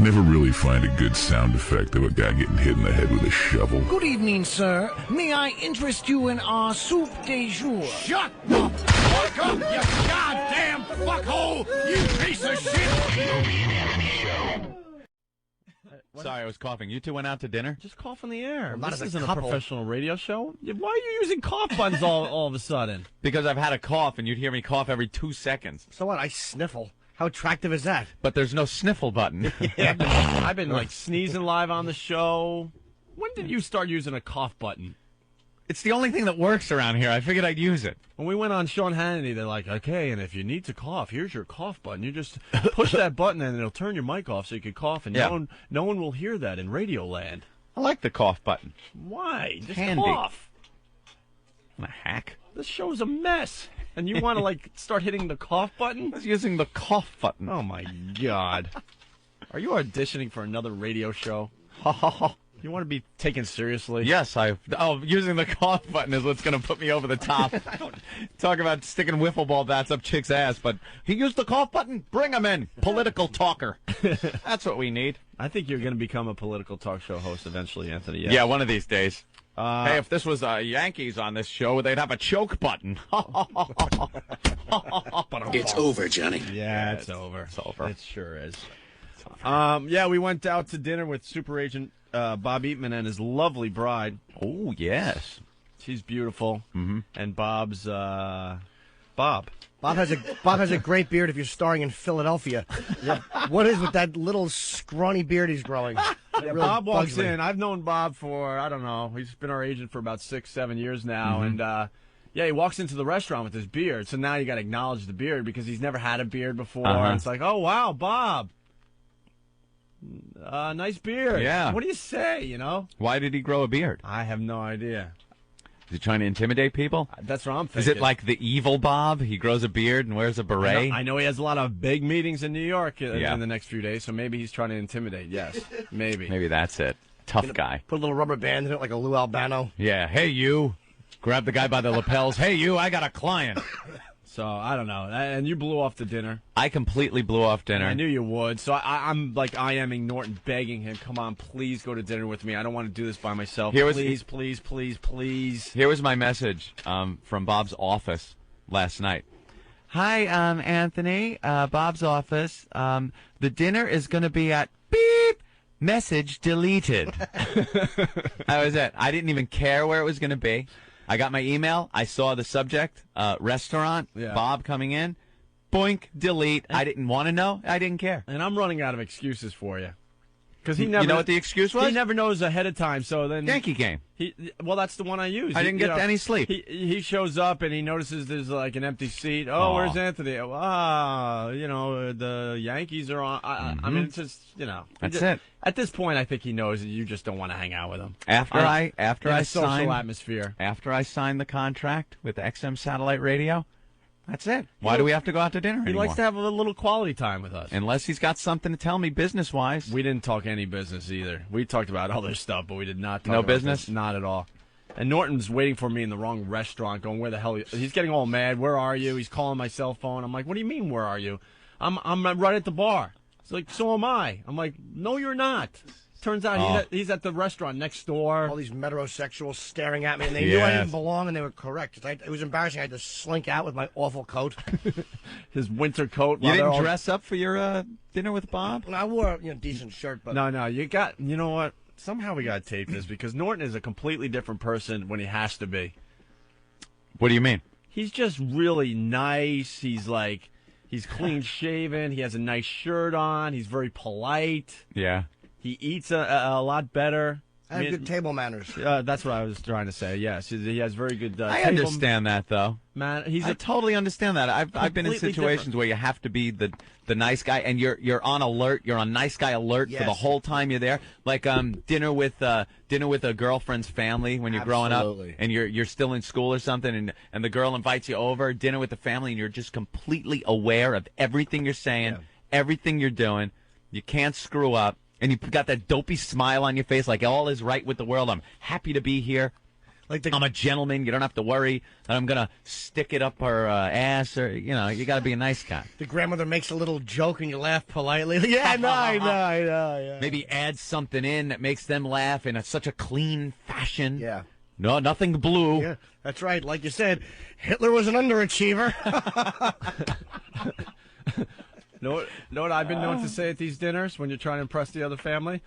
can never really find a good sound effect of a guy getting hit in the head with a shovel. Good evening, sir. May I interest you in our soup de jour? Shut the fuck up, you goddamn fuckhole! You piece of shit! The Opie and Anthony Show. Sorry, I was coughing. You two went out to dinner? Just cough in the air. Well, this isn't a professional radio show. Why are you using cough buttons all of a sudden? Because I've had a cough, and you'd hear me cough every 2 seconds. So what? I sniffle. How attractive is that? But there's no sniffle button. Yeah, I've been like sneezing live on the show. When did you start using a cough button? It's the only thing that works around here. I figured I'd use it. When we went on Sean Hannity, they're like, okay, and if you need to cough, here's your cough button. You just push that button and it'll turn your mic off so you can cough, and no one will hear that in Radio Land. I like the cough button. Why? Just handy. cough. I'm a hack. This show's a mess. And you want to, like, start hitting the cough button? I was using the cough button. Oh, my God. Are you auditioning for another radio show? You want to be taken seriously? Yes, using the cough button is what's going to put me over the top. Talk about sticking wiffle ball bats up chicks' ass, but he used the cough button? Bring him in. Political talker. That's what we need. I think you're going to become a political talk show host eventually, Anthony. Yes. Yeah, one of these days. Hey, if this was Yankees on this show, they'd have a choke button. It's over, Johnny. Yeah, it's over. It's over. It sure is. Yeah, we went out to dinner with Super Agent Bob Eatman and his lovely bride. Oh, yes. She's beautiful. Mm-hmm. And Bob's Bob. Bob has a great beard if you're starring in Philadelphia. Yeah. What is with that little scrawny beard he's growing? Yeah, really Bob walks in. I've known Bob for, I don't know, he's been our agent for about 6-7 years now. Mm-hmm. And, yeah, he walks into the restaurant with his beard. So now you got to acknowledge the beard because he's never had a beard before. Uh-huh. It's like, oh, wow, Bob. Nice beard. Yeah. What do you say, you know? Why did he grow a beard? I have no idea. Is he trying to intimidate people? That's what I'm thinking. Is it like the evil Bob? He grows a beard and wears a beret? I know he has a lot of big meetings in New York in the next few days, so maybe he's trying to intimidate. Yes, maybe. Maybe that's it. Tough guy. Put a little rubber band in it like a Lou Albano. Yeah. Hey, you. Grab the guy by the lapels. Hey, you, I got a client. So, I don't know. And you blew off the dinner. I completely blew off dinner. I knew you would. So, I'm like IMing Norton, begging him, come on, please go to dinner with me. I don't want to do this by myself. Please. Here was my message from Bob's office last night. Hi, Anthony. Bob's office. The dinner is going to be at beep. Message deleted. That was it. I didn't even care where it was going to be. I got my email. I saw the subject, restaurant, Bob coming in. Boink, delete. I didn't want to know. I didn't care. And I'm running out of excuses for you. Because you know what the excuse was? He never knows ahead of time. So then Yankee game. Well, that's the one I use. I didn't get any sleep. He shows up and he notices there's like an empty seat. Where's Anthony? The Yankees are on. I mean, it's just That's it. At this point, I think he knows that you just don't want to hang out with him. After I social atmosphere. After I signed the contract with XM Satellite Radio. That's it. Why do we have to go out to dinner anymore? He likes to have a little quality time with us. Unless he's got something to tell me business-wise. We didn't talk any business either. We talked about other stuff, but we did not talk about business? Not at all. And Norton's waiting for me in the wrong restaurant, going, where the hell? He's getting all mad. Where are you? He's calling my cell phone. I'm like, what do you mean, where are you? I'm right at the bar. He's like, so am I. I'm like, no, you're not. Turns out he's at the restaurant next door. All these metrosexuals staring at me, and they knew I didn't belong, and they were correct. It was embarrassing. I had to slink out with my awful coat. His winter coat. You didn't dress up for your dinner with Bob? I wore a decent shirt. But No, you know what? Somehow we got to tape this, because Norton is a completely different person when he has to be. What do you mean? He's just really nice. He's clean-shaven. He has a nice shirt on. He's very polite. Yeah. He eats a lot better. I have good table manners. That's what I was trying to say. Yes, he has very good. I understand that, though. Man, I totally understand that. I've been in situations where you have to be the nice guy, and you're on alert. You're on nice guy alert for the whole time you're there. Like dinner with a girlfriend's family when you're growing up, and you're still in school or something, and the girl invites you over dinner with the family, and you're just completely aware of everything you're saying, everything you're doing. You can't screw up. And you've got that dopey smile on your face like all is right with the world. I'm happy to be here. Like I'm a gentleman. You don't have to worry that I'm gonna stick it up her ass, or you got to be a nice guy. The grandmother makes a little joke and you laugh politely. Yeah, I know. Yeah. Maybe add something in that makes them laugh in such a clean fashion. Yeah. No, nothing blue. Yeah, that's right. Like you said, Hitler was an underachiever. Know what I've been known to say at these dinners when you're trying to impress the other family?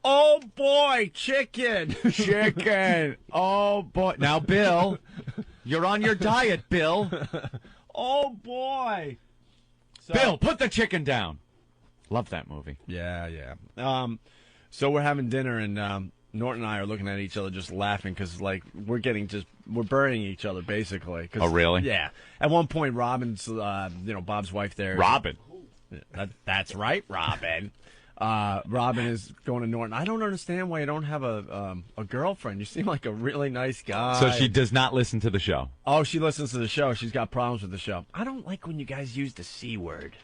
Oh, boy, chicken. Chicken. Oh, boy. Now, Bill, you're on your diet, Bill. Oh, boy. Bill, put the chicken down. Love that movie. Yeah. So we're having dinner, and Norton and I are looking at each other just laughing because, like, we're burying each other, basically. Oh, really? Yeah. At one point, Robin's, Bob's wife there. Robin. That's right, Robin. Robin is going to Norton. I don't understand why you don't have a girlfriend. You seem like a really nice guy. So she does not listen to the show. Oh, she listens to the show. She's got problems with the show. I don't like when you guys use the C word.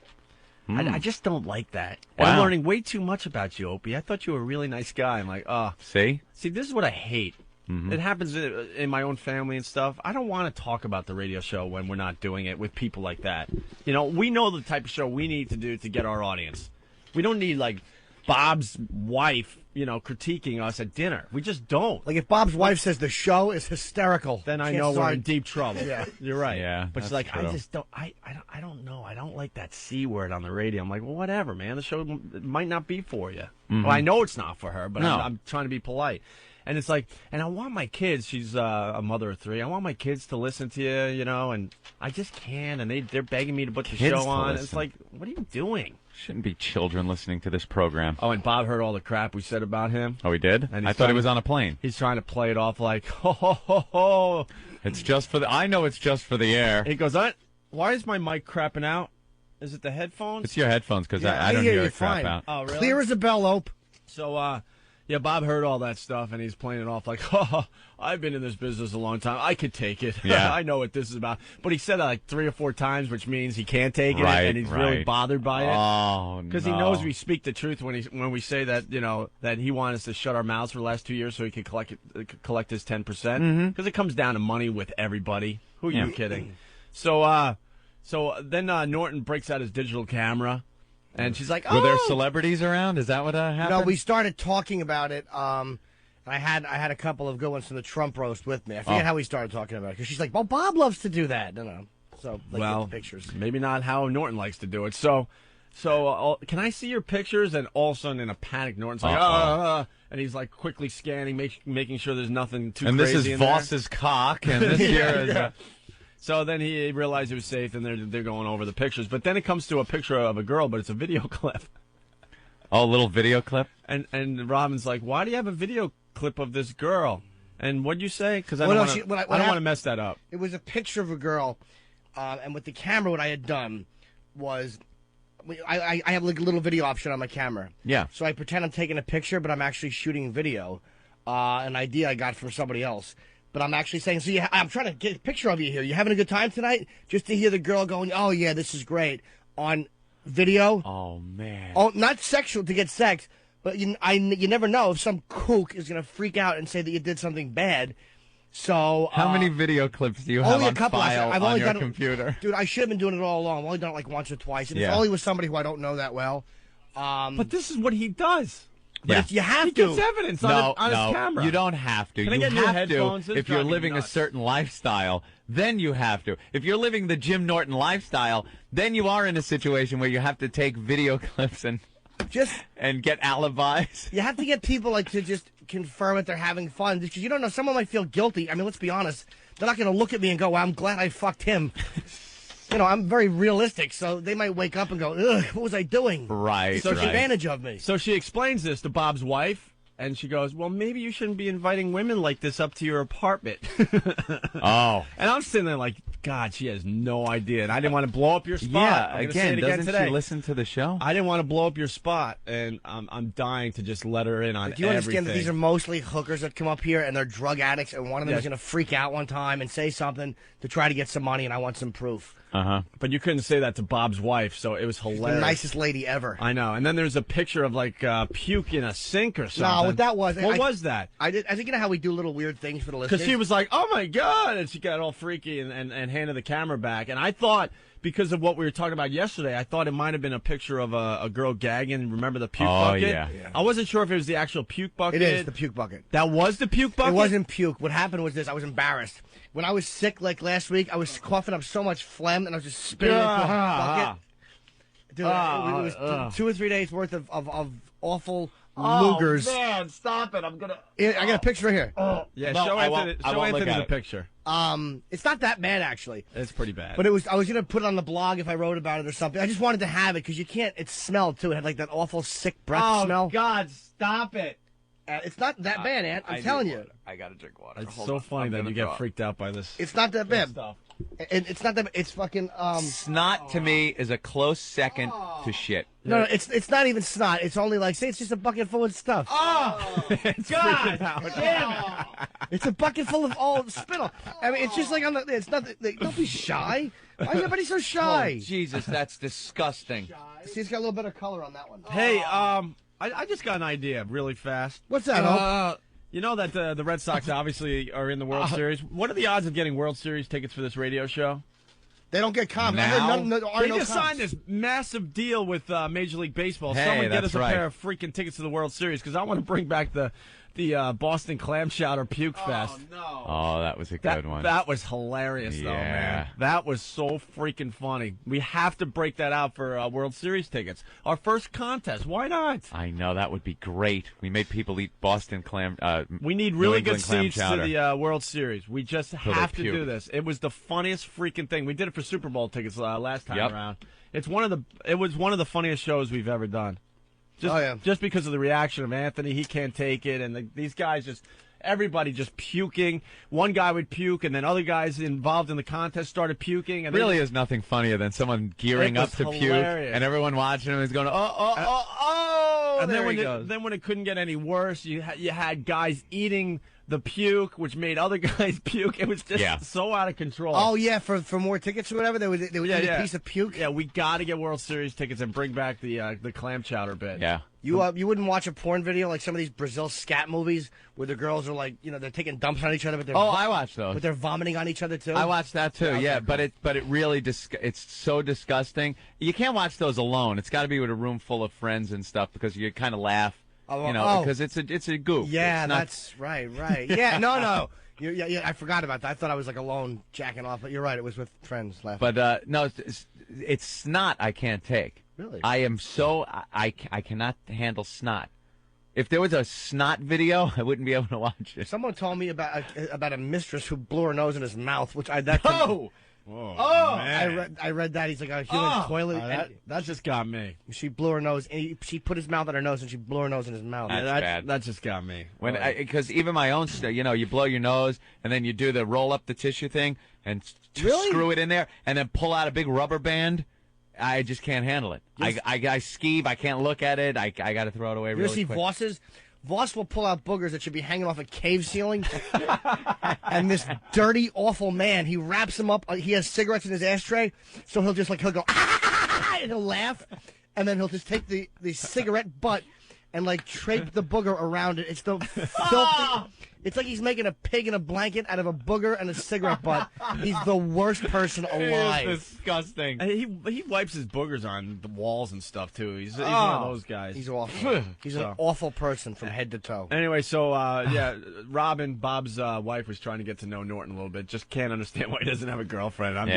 I just don't like that. And I'm learning way too much about you, Opie. I thought you were a really nice guy. I'm like, See, this is what I hate. It happens in my own family and stuff. I don't want to talk about the radio show when we're not doing it with people like that. We know the type of show we need to do to get our audience. We don't need, like, Bob's wife, critiquing us at dinner. We just don't. Like, if Bob's wife says the show is hysterical, then I know we're in deep trouble. Yeah. You're right. Yeah, but she's like, true. I just don't. I don't know. I don't like that C word on the radio. I'm like, well, whatever, man. The show might not be for you. Well, I know it's not for her, but I'm trying to be polite. And it's like, and I want my kids. She's a mother of 3. I want my kids to listen to you, and I just can't. And they're begging me to put the show on. It's like, what are you doing? Shouldn't be children listening to this program. Oh, and Bob heard all the crap we said about him. Oh, he did? And I thought he was on a plane. He's trying to play it off like, ho, ho, ho, ho. It's just for I know it's just for the air. He goes, why is my mic crapping out? Is it the headphones? It's your headphones, because Yeah, I don't hear you it crap fine. out. Oh, really? Clear as a bell, Ope. So, Bob heard all that stuff, and he's playing it off like, oh, I've been in this business a long time. I could take it. Yeah. I know what this is about. But he said it like 3 or 4 times, which means he can't take it, Right, and he's really bothered by it. Oh, Because he knows we speak the truth when we say that, that he wanted us to shut our mouths for the last 2 years so he could collect his 10%. Because it comes down to money with everybody. Who are you kidding? So then Norton breaks out his digital camera. And she's like, Were there celebrities around? Is that what happened? No, we started talking about it. I had a couple of good ones from the Trump roast with me. I forget how we started talking about it because she's like, "Well, Bob loves to do that." No. So get the pictures. Maybe not how Norton likes to do it. So can I see your pictures? And all of a sudden, in a panic, Norton's like, and he's like quickly scanning, making sure there's nothing too and crazy. And this is Voss's cock, and this here is. So then he realized it was safe, and they're going over the pictures. But then it comes to a picture of a girl, but it's a video clip. Oh, a little video clip? And Robin's like, why do you have a video clip of this girl? And what'd you say? Because I don't want to mess that up. It was a picture of a girl, and with the camera, what I had done was I have like a little video option on my camera. Yeah. So I pretend I'm taking a picture, but I'm actually shooting video, an idea I got from somebody else. But I'm actually saying, so I'm trying to get a picture of you here. You having a good time tonight? Just to hear the girl going, oh, yeah, this is great, on video. Oh, man. Oh, not sexual to get sex, but you never know if some kook is going to freak out and say that you did something bad. So how many video clips do you have on file on your computer? Dude, I should have been doing it all along. I've only done it like once or twice. And it's only with somebody who I don't know that well. But this is what he does. But if you have he gets evidence on his camera. You don't have to. Can I get new headphones? If you're living a certain lifestyle, then you have to. If you're living the Jim Norton lifestyle, then you are in a situation where you have to take video clips and get alibis. You have to get people like to just confirm that they're having fun, because you don't know. Someone might feel guilty. I mean, let's be honest. They're not going to look at me and go, well, I'm glad I fucked him. I'm very realistic, so they might wake up and go, ugh, what was I doing? Right. So take advantage of me. So she explains this to Bob's wife, and she goes, well, maybe you shouldn't be inviting women like this up to your apartment. Oh. And I'm sitting there like, God, she has no idea, and I didn't want to blow up your spot. Yeah, I'm gonna say it again, doesn't today. she listen to the show? I didn't want to blow up your spot, and I'm dying to just let her in on Do you understand that everything. these are mostly hookers that come up here and they're drug addicts, and one of them is Yes. going to freak out one time and say something to try to get some money, and I want some proof. But you couldn't say that to Bob's wife, so it was hilarious. The nicest lady ever. I know. And then there's a picture of like puke in a sink or something. No, what that was. What was that? I think you know how we do little weird things for the listeners? Because she was like, "Oh my god!" and she got all freaky and handed the camera back. And I thought, because of what we were talking about yesterday, I thought it might have been a picture of a girl gagging. Remember the puke bucket? Yeah. I wasn't sure if it was the actual puke bucket. It is the puke bucket. That was the puke bucket. It wasn't puke. What happened was this. I was embarrassed. When I was sick, like last week, I was coughing up so much phlegm, and I was just spitting into a bucket. Dude, it was 2 or 3 days worth of awful Lugers. Oh, man, stop it. I'm going to... I got a picture here. Yeah, No, show I Anthony, won't- I show won't look Anthony at the it. picture. It's not that bad, actually. It's pretty bad. But I was going to put it on the blog if I wrote about it or something. I just wanted to have it because you can't. It smelled too. It had like that awful sick breath smell. God, stop it. It's not that bad, Ant. I'm telling you. I got to drink water. It's so funny that you get freaked out by this. It's not that bad. stuff. It's not that. It's fucking. Snot to me is a close second to shit. No, it's not even snot. It's only like, say, it's just a bucket full of stuff. It's freaking out. Damn it! It's a bucket full of all spittle. I mean, it's just like on the. It's not. Don't be shy. Why is everybody so shy? Oh, Jesus, that's disgusting. See, it's got a little bit of color on that one. Hey, I just got an idea really fast. What's that? Hope? You know that the Red Sox obviously are in the World Series. What are the odds of getting World Series tickets for this radio show? They don't get comps. I Now? heard there are They no just comps. signed this massive deal with Major League Baseball. Hey, Someone get that's us a right. pair of freaking tickets to the World Series because I want to bring back the Boston Clam Chowder Puke Fest. Oh, that was a good one. That was hilarious, though, Yeah. man. That was so freaking funny. We have to break that out for World Series tickets. Our first contest. Why not? I know, that would be great. We made people eat Boston clam. We need New really good England clam seats to chowder. the World Series. We just they have to puke. do this. It was the funniest freaking thing. We did it for Super Bowl tickets last time Yep. around. It was one of the funniest shows we've ever done. Just because of the reaction of Anthony, he can't take it, and these guys everybody just puking. One guy would puke, and then other guys involved in the contest started puking. And Really is nothing funnier than someone gearing It up was to puke, hilarious. and everyone watching him is going, oh, and there then when he goes. then when it couldn't get any worse, you had guys eating the puke, which made other guys puke. It was just so out of control. Oh yeah, for more tickets or whatever, they would eat a piece of puke. Yeah, we got to get World Series tickets and bring back the clam chowder bit. Yeah. You wouldn't watch a porn video like some of these Brazil scat movies where the girls are like, they're taking dumps on each other, but they're I watch those. but they're vomiting on each other too. I watched that too. Yeah, okay, but it really it's so disgusting. You can't watch those alone. It's got to be with a room full of friends and stuff because you kind of laugh. Because it's a goof. Yeah, It's not- that's right. Yeah, no. Yeah, I forgot about that. I thought I was like alone jacking off, but you're right. It was with friends laughing. But no, it's snot. I can't take. Really? I am so I cannot handle snot. If there was a snot video, I wouldn't be able to watch it. Someone told me about a mistress who blew her nose in his mouth, which I read that. He's like a human toilet. and That just got me. she blew her nose. And she put his mouth on her nose, and she blew her nose in his mouth. That's bad. That just got me. Because even my own, you blow your nose and then you do the roll up the tissue thing and Really? screw it in there and then pull out a big rubber band. I just can't handle it. I skeeve. I can't look at it. I got to throw it away You really ever see quick. Voss's? Voss will pull out boogers that should be hanging off a cave ceiling. And this dirty, awful man, he wraps them up. He has cigarettes in his ashtray, so he'll go, and he'll laugh. And then he'll just take the cigarette butt and, like, drape the booger around it. It's the filthy... It's like he's making a pig in a blanket out of a booger and a cigarette butt. He's the worst person alive. It's disgusting. And he wipes his boogers on the walls and stuff too. He's one of those guys. He's awful. He's an awful person from head to toe. Anyway, so Robin, Bob's wife, was trying to get to know Norton a little bit. Just can't understand why he doesn't have a girlfriend. That's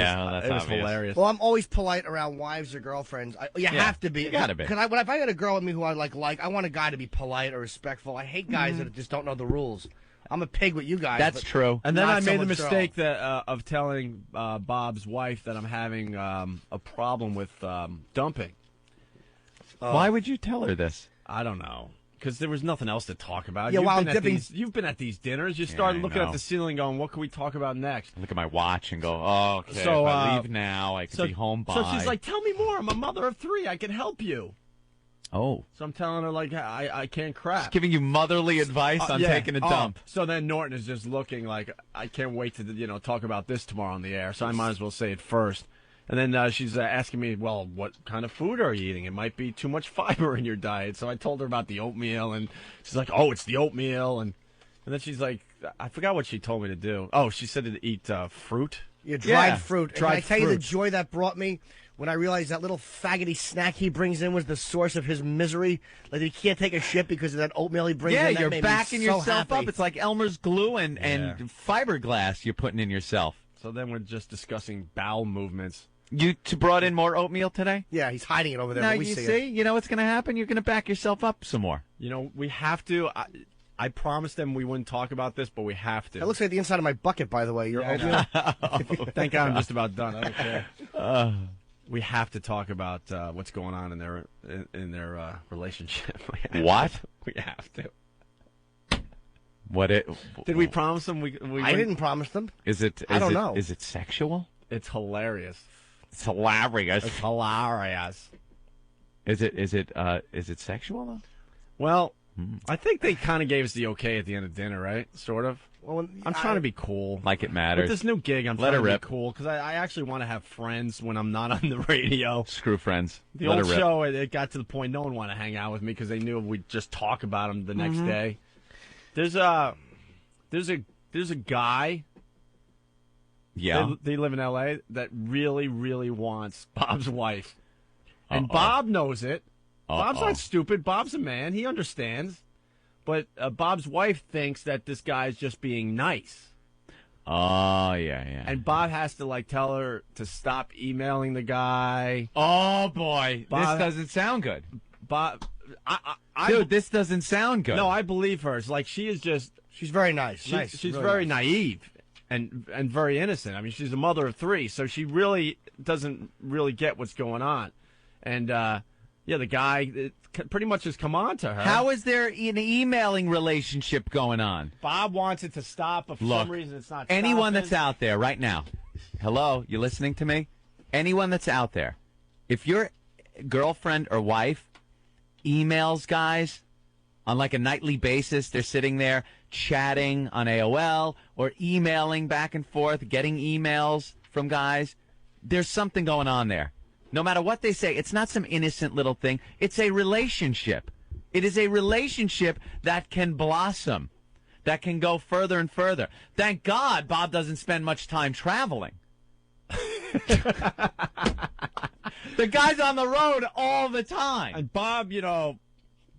it was obvious. hilarious. Well, I'm always polite around wives or girlfriends. You have to be. You gotta be. Because if I got a girl with me who I like, I want a guy to be polite or respectful. I hate guys that just don't know the rules. I'm a pig with you guys. That's but true. And then not I made the someone's mistake of telling Bob's wife that I'm having a problem with dumping. Why would you tell her this? I don't know. because there was nothing else to talk about. Yeah, while I'm dipping. You've been at these dinners. You started looking at the ceiling, going, "What can we talk about next?" Look at my watch and go, "Oh, okay. So, if I leave now, I could be home by." So she's like, "Tell me more. I'm a mother of 3. I can help you." "Oh." So I'm telling her like, I can't crap. She's giving you motherly advice on taking a dump. So then Norton is just looking like, I can't wait to talk about this tomorrow on the air. So I might as well say it first. And then she's asking me, well, what kind of food are you eating? It might be too much fiber in your diet. So I told her about the oatmeal, and she's like, oh, it's the oatmeal. And then she's like, I forgot what she told me to do. Oh, she said to eat fruit. Yeah, dried fruit. And Dried can I tell you the fruit. joy that brought me when I realized that little faggoty snack he brings in was the source of his misery? Like he can't take a shit because of that oatmeal he brings in. Yeah, That you're made me backing so yourself happy. up. It's like Elmer's glue and fiberglass you're putting in yourself. So then we're just discussing bowel movements. You brought in more oatmeal today? Yeah, he's hiding it over there. Now but we you see see, it. you know what's going to happen? You're going to back yourself up some more. We have to. I promised them we wouldn't talk about this, but we have to. That looks like the inside of my bucket, by the way. Your oatmeal. Thank God I'm just about done. I don't care. We have to talk about what's going on in their relationship. What? We have to. Did we promise them? We I didn't promise them. I don't know. Is it sexual? It's hilarious. It's hilarious. It's hilarious. Is it sexual though? Well, I think they kind of gave us the okay at the end of dinner, right? Sort of. Well, I'm trying to be cool. Like it matters. With this new gig, I'm Let trying her to rip. be cool because I actually want to have friends when I'm not on the radio. Screw friends. The Let old her rip. show, it got to the point no one wanted to hang out with me because they knew we'd just talk about them the next day. There's a guy. Yeah. They live in L.A. that really, really wants Bob's wife, and Bob knows it. Bob's not stupid. Bob's a man. He understands. But Bob's wife thinks that this guy's just being nice. Oh, yeah. And Bob has to, tell her to stop emailing the guy. Oh, boy. Bob- This doesn't sound good. Bob, Dude, this doesn't sound good. No, I believe her. It's like she is just... She's very nice. She's really very nice. naive and very innocent. I mean, she's a mother of 3, so she really doesn't really get what's going on. And, the guy pretty much has come on to her. How is there an emailing relationship going on? Bob wants it to stop, but for some reason it's not Anyone stopping. that's out there right now, hello, you listening to me? Anyone that's out there, if your girlfriend or wife emails guys on like a nightly basis, they're sitting there chatting on AOL or emailing back and forth, getting emails from guys, there's something going on there. No matter what they say, it's not some innocent little thing. It's a relationship. It is a relationship that can blossom, that can go further and further. Thank God Bob doesn't spend much time traveling. The guy's on the road all the time. And Bob,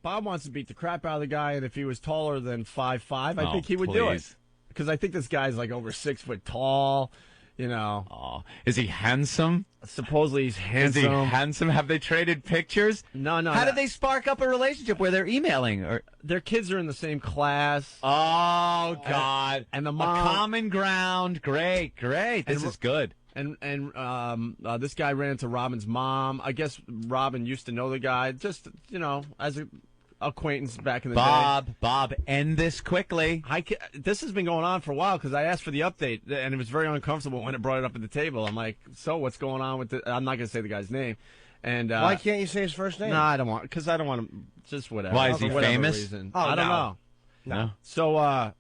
Bob wants to beat the crap out of the guy, and if he was taller than 5'5", I think he would do it. please. Because I think this guy's over 6 foot tall. Oh, is he handsome? Supposedly he's Is handsome. he handsome? Have they traded pictures? No. How did they spark up a relationship where they're emailing? Or Their kids are in the same class. oh God! And the a mom- common ground. Great. This is good. And this guy ran into Robin's mom. I guess Robin used to know the guy, just as an acquaintance back in the day. Bob, end this quickly. This has been going on for a while because I asked for the update, and it was very uncomfortable when it brought it up at the table. I'm like, so what's going on with the... I'm not going to say the guy's name. And Why can't you say his first name? No, I don't want... Because I don't want to... Just whatever. Why, is he For whatever famous? reason. Oh, I don't no. know. No. So,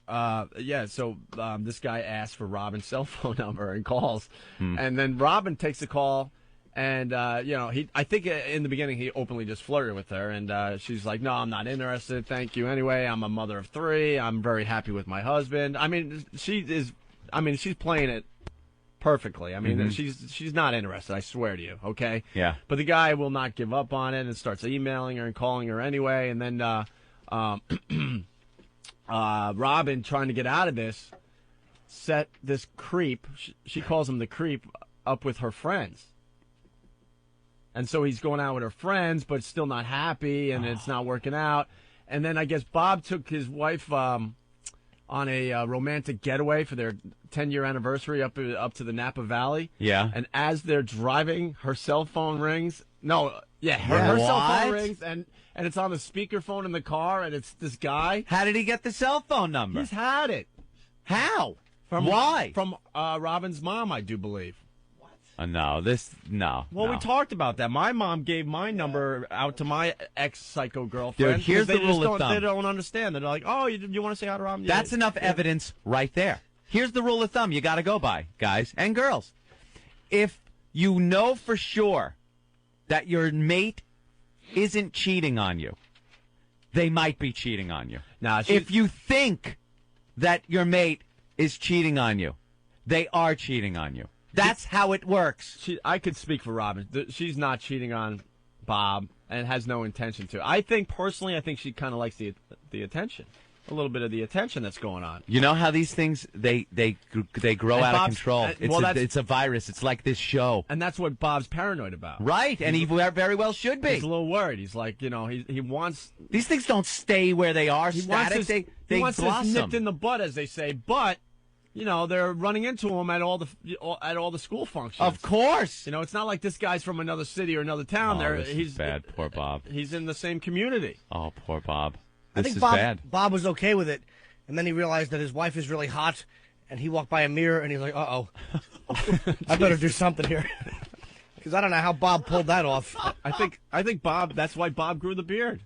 this guy asked for Robin's cell phone number and calls. And then Robin takes the call, and, I think in the beginning he openly just flirted with her, and she's like, no, I'm not interested. Thank you anyway. I'm a mother of 3. I'm very happy with my husband. I mean, she's playing it perfectly. I mean, she's not interested, I swear to you, okay? Yeah. But the guy will not give up on it and starts emailing her and calling her anyway, and then, Robin, trying to get out of this, set this creep, she calls him the creep, up with her friends. And so he's going out with her friends, but still not happy, and it's not working out. And then I guess Bob took his wife on a romantic getaway for their 10-year anniversary up to the Napa Valley. Yeah. And as they're driving, her cell phone rings. No, Yeah, her cell phone What? rings, and it's on the speakerphone in the car, and it's this guy. How did he get the cell phone number? He's had it. How? Why? Why? From Robin's mom, I do believe. No. Well, no. we talked about that. My mom gave my number out to my ex-psycho girlfriend. Dude, here's because the rule of thumb. They don't understand. They're like, oh, you want to say hi to Robin? That's Yeah. enough evidence right there. Here's the rule of thumb you got to go by, guys and girls. If you know for sure that your mate isn't cheating on you, they might be cheating on you. Nah, if you think that your mate is cheating on you, they are cheating on you. That's how it works. I could speak for Robin. She's not cheating on Bob and has no intention to. I think she kind of likes the attention, a little bit of the attention that's going on. You know how these things they grow And out of Bob's- control. It's a virus. It's like this show, And that's what Bob's paranoid about. right? And he very well should be. He's a little worried. He's like, he wants. These things don't stay where they are He static. wants this, they he wants this blossom. nipped in the butt, as they say. But they're running into him at all the school functions. Of course. It's not like this guy's from another city or another town. This is bad. Poor Bob. He's in the same community. Oh, poor Bob. I This think is Bob, bad. Bob was okay with it, and then he realized that his wife is really hot, and he walked by a mirror, and he's like, uh-oh, I better do something here. Because I don't know how Bob pulled that off. I think Bob. That's why Bob grew the beard.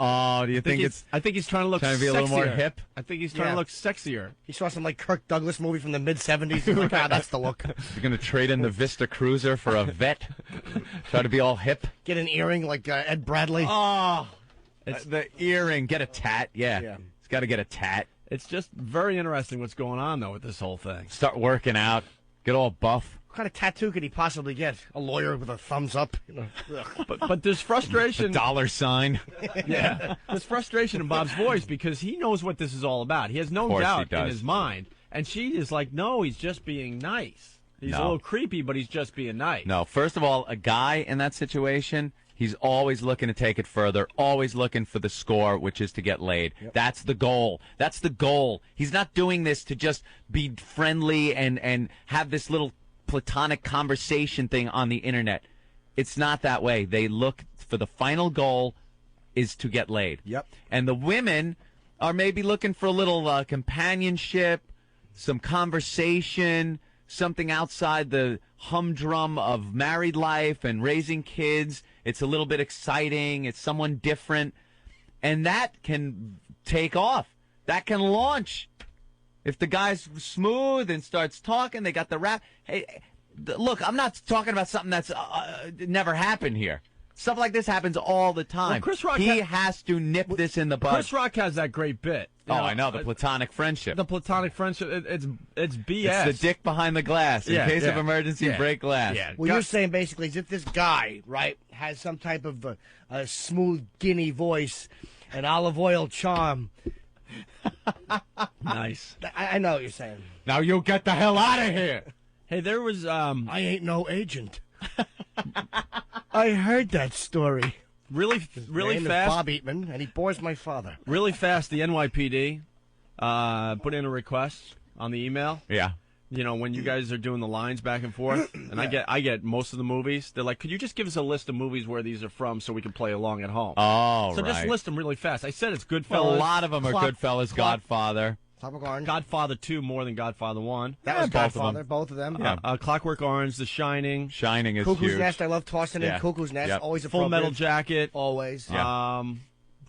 Oh, do you think it's I think he's trying to look trying to be a little more sexier. hip? I think he's trying Yeah. to look sexier. He saw some, like, Kirk Douglas movie from the mid-'70s. He's like, that's the look. you're going to trade in the Vista Cruiser for a vet? Try to be all hip? Get an earring like Ed Bradley. Oh, the earring. Get a tat. Yeah. Yeah. He's got to get a tat. It's just very interesting what's going on though with this whole thing. Start working out. Get all buff. What kind of tattoo could he possibly get? A lawyer with a thumbs up? But there's frustration. Dollar sign. Yeah, there's frustration in Bob's voice because he knows what this is all about. He has no course he doubt in does. his mind, and she is like, no, he's just being nice. He's a No. little creepy, but he's just being nice. No, first of all, a guy in that situation, he's always looking to take it further, always looking for the score, which is to get laid. Yep. That's the goal. That's the goal. He's not doing this to just be friendly and have this little platonic conversation thing on the internet. It's not that way. They look for the final goal is to get laid. Yep. And the women are maybe looking for a little companionship, some conversation, something outside the humdrum of married life and raising kids. It's a little bit exciting. It's someone different. And that can take off. That can launch. If the guy's smooth and starts talking, they got the rap. Hey, look, I'm not talking about something that's never happened here. Stuff like this happens all the time. Well, Chris Rock has to nip this in the bud. Chris Rock has that great bit. I know, the platonic friendship. The platonic friendship, it's BS. It's the dick behind the glass. In case of emergency, break glass. Yeah. Well, you're saying basically is if this guy, right, has some type of a smooth, guinea voice and olive oil charm. Nice. I know what you're saying. Now you get the hell out of here. Hey, there was I ain't no agent. I heard that story. really Name is fast. Bob Eatman, and he bores my father. Really fast, the NYPD put in a request on the email. Yeah. When you guys are doing the lines back and forth, and I get most of the movies. They're like, could you just give us a list of movies where these are from so we can play along at home? Oh, so right. just list them really fast. I said it's Goodfellas. Well, a lot of them are Goodfellas, Godfather. Clockwork Orange. Godfather 2 more than Godfather 1. That was both of them. Godfather, both of them. Yeah. Clockwork Orange, The Shining, Shining is Cuckoo's huge. Nest, I love tossing Yeah. in Cuckoo's Nest. Yep. Always Full appropriate. Metal Jacket. Always. Yeah. Trying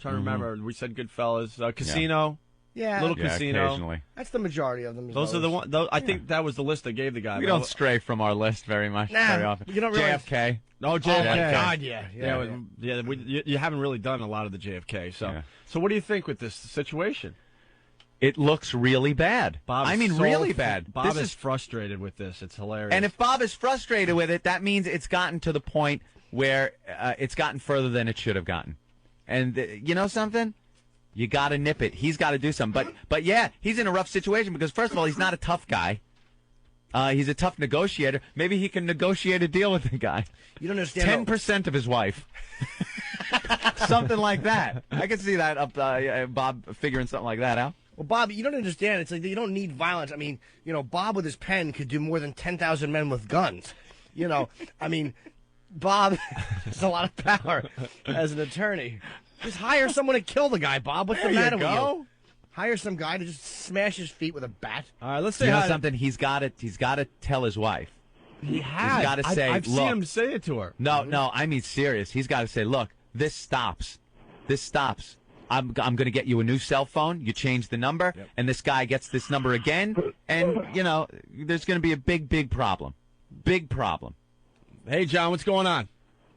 to remember. We said Goodfellas. Casino. Yeah. Little Yeah, Casino. occasionally. That's the majority of them. Those are the ones. I think that was the list they gave the guy. We don't stray from our list very much, Nah, very often. you don't realize- JFK. No, Oh, JFK. my God, yeah. You haven't really done a lot of the JFK. So, Yeah. so what do you think with this situation? It looks really bad. Bob I is mean, so really bad. Bob This is frustrated with this. It's hilarious. And if Bob is frustrated with it, that means it's gotten to the point where it's gotten further than it should have gotten. And you know something? You got to nip it. He's got to do something. But yeah, he's in a rough situation because, first of all, he's not a tough guy. He's a tough negotiator. Maybe he can negotiate a deal with the guy. You don't understand. 10% of his wife. Something like that. I can see that Bob figuring something like that out. Well, Bob, you don't understand. It's like you don't need violence. I mean, Bob with his pen could do more than 10,000 men with guns. I mean, Bob has a lot of power as an attorney. Just hire someone to kill the guy, Bob. What's the matter with you? Hire some guy to just smash his feet with a bat. All right, let's say You know something? He's got to tell his wife. He's got to say, I've look. seen him say it to her. No, I mean serious. He's got to say, look, this stops. This stops. I'm going to get you a new cell phone. You change the number, and this guy gets this number again, and, you know, there's going to be a big problem. Big problem. Hey, John, what's going on?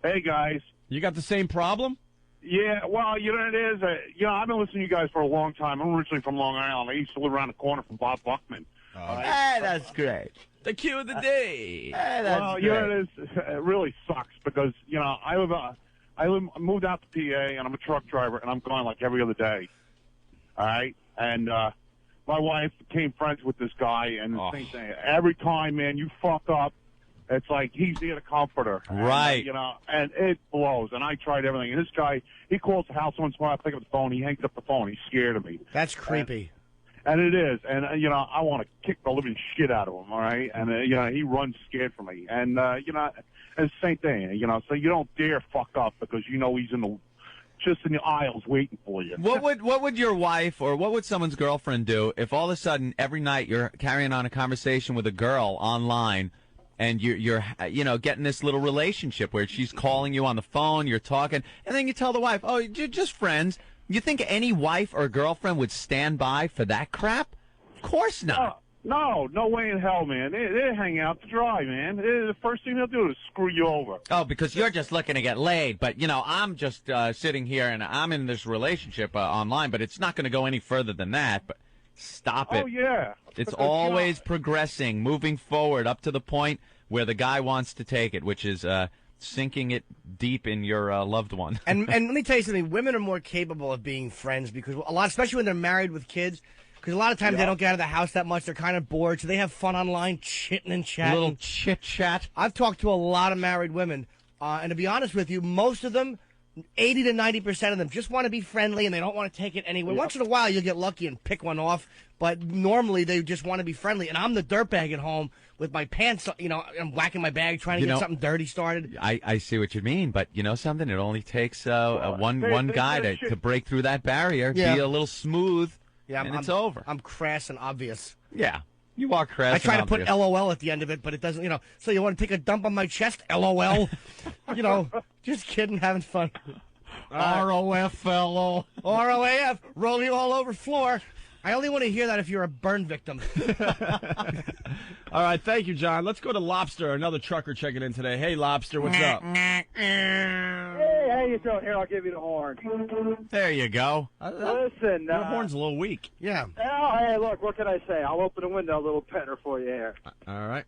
Hey, guys. You got the same problem? Yeah, well, you know what it is? I've been listening to you guys for a long time. I'm originally from Long Island. I used to live around the corner from Bob Buckman. Hey, that's great. The cue of the day. Hey, that's Well, great. you know what it is? It really sucks because, you know, I moved out to PA, and I'm a truck driver, and I'm gone like every other day. All right? And my wife became friends with this guy, and the same thing. Every time, man, you fuck up, it's like he's there to comfort her. Right. And, you know, and it blows. And I tried everything. And this guy, he calls the house once in a while. I pick up the phone. He hangs up the phone. He's scared of me. That's creepy. And it is. And, you know, I want to kick the living shit out of him, all right? And, you know, he runs scared from me. And, you know, it's the same thing, you know. So you don't dare fuck up because you know he's just in the aisles waiting for you. What would your wife or what would someone's girlfriend do if all of a sudden every night you're carrying on a conversation with a girl online and you're you know, getting this little relationship where she's calling you on the phone, you're talking, and then you tell the wife, oh, you're just friends. You think any wife or girlfriend would stand by for that crap? Of course not. No way in hell, man. They hang out to dry, man. The first thing they'll do is screw you over. Oh, because you're just looking to get laid. But, you know, I'm just sitting here and I'm in this relationship online, but it's not going to go any further than that. But stop it. Oh, yeah. It's Because, always progressing, moving forward up to the point where the guy wants to take it, which is sinking it deep in your loved one. And let me tell you something. Women are more capable of being friends because a lot, especially when they're married with kids, because a lot of times they don't get out of the house that much. They're kind of bored, so they have fun online, chitting and chatting. A little chit-chat. I've talked to a lot of married women, and to be honest with you, most of them, 80 to 90% of them, just want to be friendly, and they don't want to take it anywhere. Once in a while, you'll get lucky and pick one off, but normally they just want to be friendly. And I'm the dirtbag at home with my pants, you know, I'm whacking my bag, trying to get something dirty started. I see what you mean, but you know something? It only takes one guy to break through that barrier, be a little smooth, and it's over. I'm crass and obvious. Yeah. You are crass. I try and to obvious. put LOL at the end of it, but it doesn't, you know. So you want to take a dump on my chest? LOL. You know, just kidding, having fun. ROFLO. ROAF, roll you all over floor. I only want to hear that if you're a burn victim. All right, thank you, John. Let's go to Lobster, another trucker checking in today. Hey, Lobster, what's up? Hey, how you doing? Here, I'll give you the horn. There you go. Listen, Your horn's a little weak. Yeah. Oh, hey, look, what can I say? I'll open the window a little better for you here. All right.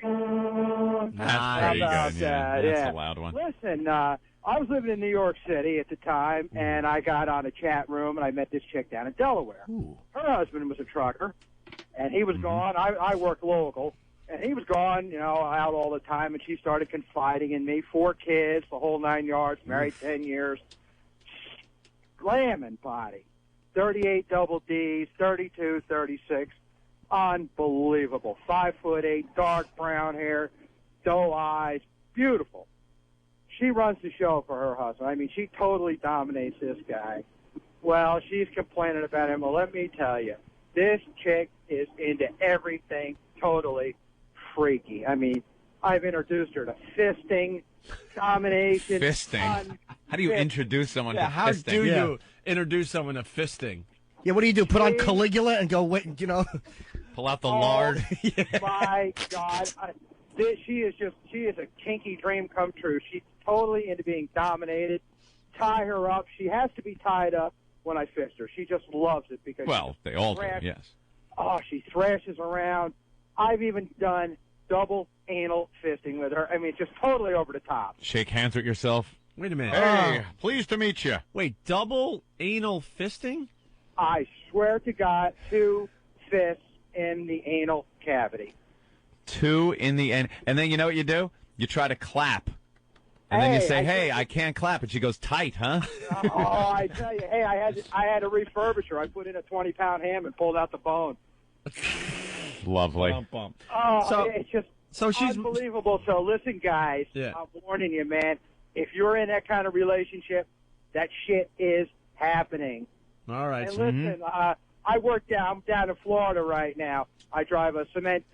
That's pretty about good. Yeah, that? that's Yeah. a loud one. Listen, I was living in New York City at the time, and I got on a chat room, and I met this chick down in Delaware. Her husband was a trucker, and he was gone. I work local, and he was gone, you know, out all the time, and she started confiding in me. 4 kids, the whole 9 yards, married 10 years. Slamming body. 38 double Ds, 32, 36. Unbelievable. 5'8", dark brown hair, doe eyes, beautiful. She runs the show for her husband. I mean, she totally dominates this guy. Well, she's complaining about him. Well, let me tell you, this chick is into everything totally freaky. I mean, I've introduced her to fisting, domination. Fisting? How do you introduce someone to How fisting? do you introduce someone to fisting? Yeah, what do? Put on Caligula and go, wait, you know. Pull out the lard. My God. She is a kinky dream come true. She's totally into being dominated. Tie her up. She has to be tied up when I fist her. She just loves it because They all do, yes. Oh, she thrashes around. I've even done double anal fisting with her. I mean, just totally over the top. Shake hands with yourself. Wait a minute. Hey, pleased to meet you. Wait, double anal fisting? I swear to God, 2 fists in the anal cavity. 2 in the end. And then you know what you do? You try to clap. And then you say, hey, I can't clap. And she goes, tight, huh? Oh, I tell you, hey, I had to refurbish her. I put in a 20-pound ham and pulled out the bone. Lovely. Bum, bum. Oh, So- it's just So she's unbelievable. So listen, guys, Yeah. I'm warning you, man. If you're in that kind of relationship, that shit is happening. all right. And so- listen, I work I'm down in Florida right now. I drive a cement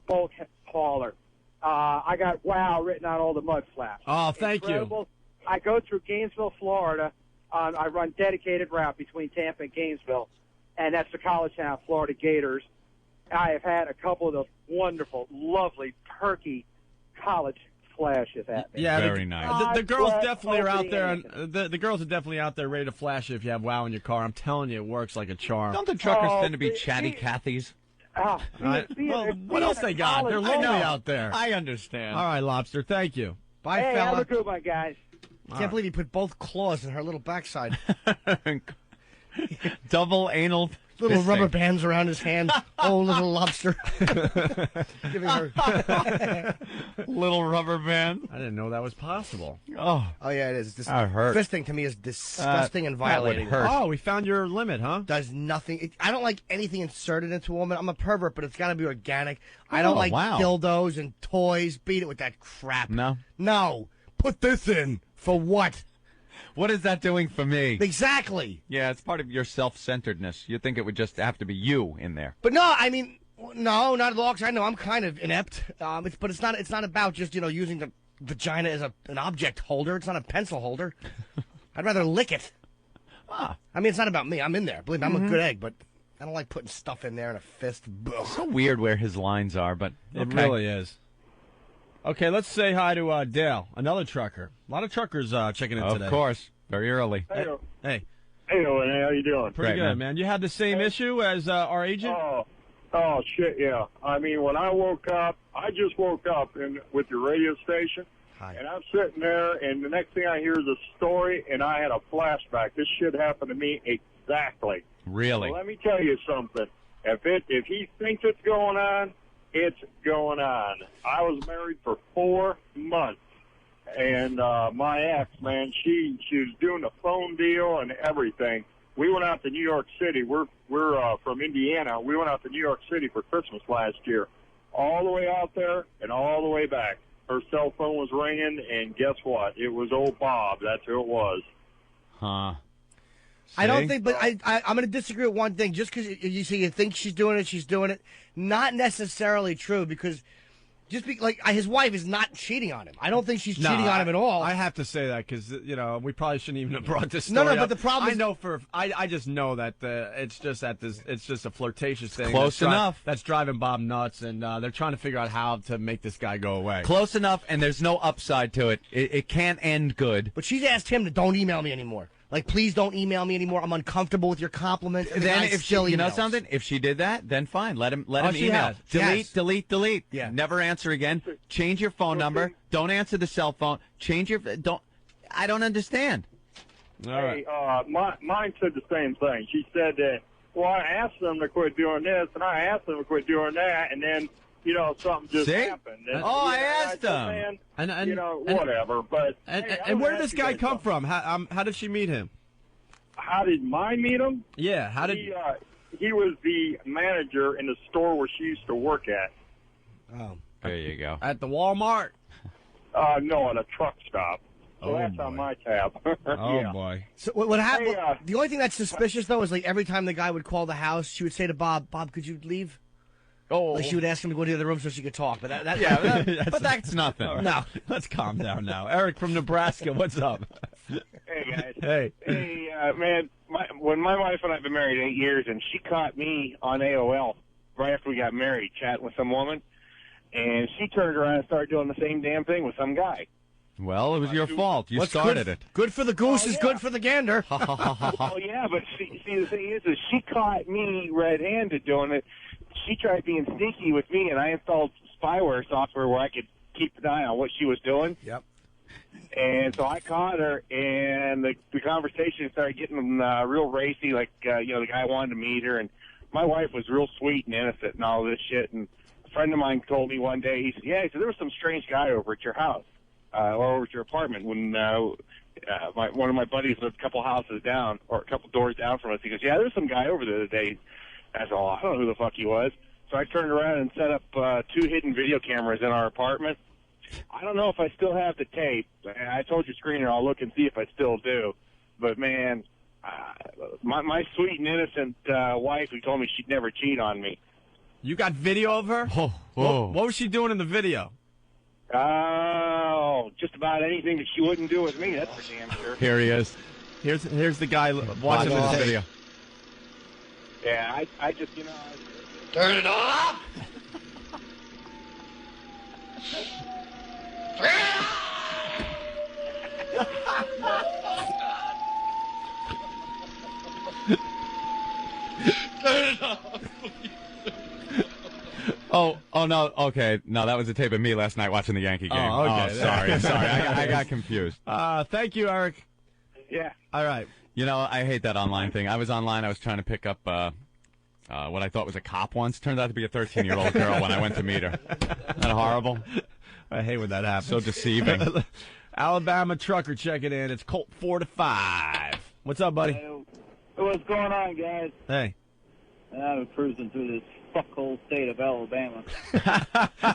bulk hauler. I got WOW written on all the mud flaps. Oh, thank Incredible. I go through Gainesville, Florida. I run dedicated route between Tampa and Gainesville, and that's the college town, Florida Gators. I have had a couple of those wonderful, lovely, perky college flashes at me. Yeah, Very nice. The girls God definitely are bless out there. Opie And the girls are definitely out there ready to flash you if you have WOW in your car. I'm telling you, it works like a charm. Don't the truckers Oh, tend to be see- chatty Cathys? Well, what else they got? They're lonely out there. I understand. All right, Lobster. Thank you. Bye, Hey, fella. have a good one, guys. Can't believe he put both claws in her little backside. Double anal. Little fisting. rubber bands around his hand. Oh, little lobster. Giving her. Little rubber band. I didn't know that was possible. Oh, Oh yeah, it is. This That hurt. Fisting to me is disgusting and that would violating. hurt. Oh, we found your limit, huh? Does nothing. I don't like anything inserted into a woman. I'm a pervert, but it's got to be organic. I don't like wow. dildos and toys. Beat it with that crap. No? No. Put this in. For what? What is that doing for me? Exactly. Yeah, it's part of your self-centeredness. You think it would just have to be you in there. But no, I mean, no, not at all. 'Cause I know I'm kind of inept. But it's not. It's not about just using the vagina as an object holder. It's not a pencil holder. I'd rather lick it. Ah. I mean, it's not about me. I'm in there. Believe me, I'm a good egg, but I don't like putting stuff in there in a fist. Ugh. So weird where his lines are, but It okay. really is. Okay, let's say hi to Dale, another trucker. A lot of truckers checking in Of today. course. Very early. Hey, Hey, Owen, how you doing? pretty Great, good, man. man. You had the same issue as our agent? Oh, shit, yeah. I mean, when I just woke up with your radio station, Hi. and I'm sitting there, and the next thing I hear is a story, and I had a flashback. This shit happened to me exactly. Really? Well, let me tell you something. If he thinks it's going on, it's going on. I was married for 4 months, and my ex, man, she was doing a phone deal and everything. We went out to New York City. We're from Indiana. We went out to New York City for Christmas last year. All the way out there and all the way back. Her cell phone was ringing, and guess what? It was old Bob. That's who it was. Huh. I don't See? think, but I'm going to disagree with one thing. Just because you think she's doing it. Not necessarily true because his wife is not cheating on him. I don't think she's cheating on him at all. I have to say that because we probably shouldn't even have brought this No, story but up. the problem is- I just know that it's just a flirtatious thing. close that's enough. That's driving Bob nuts, and they're trying to figure out how to make this guy go away. Close enough, and there's no upside to it. It can't end good. But she's asked him to don't email me anymore. Like, please don't email me anymore. I'm uncomfortable with your compliments. And the Then guy if she, still you know emails. something, if she did that, then fine. Let him she email. has. Delete. Yeah. Never answer again. Change your phone number. Don't answer the cell phone. I don't understand. All right. Hey, mine said the same thing. She said that, well, I asked them to quit doing this, and I asked them to quit doing that, and then, something just See? happened. And, I asked said, them. Man, And whatever. But And, hey, and where I'm did this gonna guy ask you come guys from? How did she meet him? How did mine meet him? Yeah. How did? He was the manager in the store where she used to work at. Oh. There you go. At the Walmart. No, at a truck stop. So Oh, that's boy. on my tab. Oh yeah. boy. So what happened? Hey, the only thing that's suspicious though is like every time the guy would call the house, she would say to Bob, "Could you leave?" Oh, Like she would ask him to go to the other room so she could talk. But but that's nothing. All right. No. Let's calm down now. Eric from Nebraska, what's up? Hey, guys. Hey. Hey, man, when my wife and I have been married 8 years, and she caught me on AOL right after we got married, chatting with some woman, and she turned around and started doing the same damn thing with some guy. Well, it was your fault. You started it. Good for the goose is yeah. good for the gander. Oh, yeah, but see, the thing is she caught me red-handed doing it. She tried being sneaky with me, and I installed spyware software where I could keep an eye on what she was doing. Yep. And so I caught her, and the conversation started getting real racy. Like, the guy wanted to meet her, and my wife was real sweet and innocent and all this shit. And a friend of mine told me one day, he said, there was some strange guy over at your house, or over at your apartment when one of my buddies lived a couple houses down, or a couple doors down from us. He goes, yeah, there's some guy over there today. I said, I don't know who the fuck he was. So I turned around and set up 2 hidden video cameras in our apartment. I don't know if I still have the tape. I told your screener I'll look and see if I still do. But, man, my sweet and innocent wife who told me she'd never cheat on me. You got video of her? Oh, whoa. What was she doing in the video? Oh, just about anything that she wouldn't do with me, that's for damn sure. Here he is. Here's the guy watching this video. Yeah, I just, Turn it off! Oh no. Okay, no, that was a tape of me last night watching the Yankee game. Oh, okay. Sorry. I got confused. Thank you, Eric. Yeah. All right. You know, I hate that online thing. I was online. I was trying to pick up what I thought was a cop once. Turned out to be a 13-year-old girl when I went to meet her. Isn't that horrible? I hate when that happens. So deceiving. Alabama trucker checking in. It's Colt 4 to 5. What's up, buddy? Hey, what's going on, guys? Hey. I'm cruising through this fuckhole state of Alabama.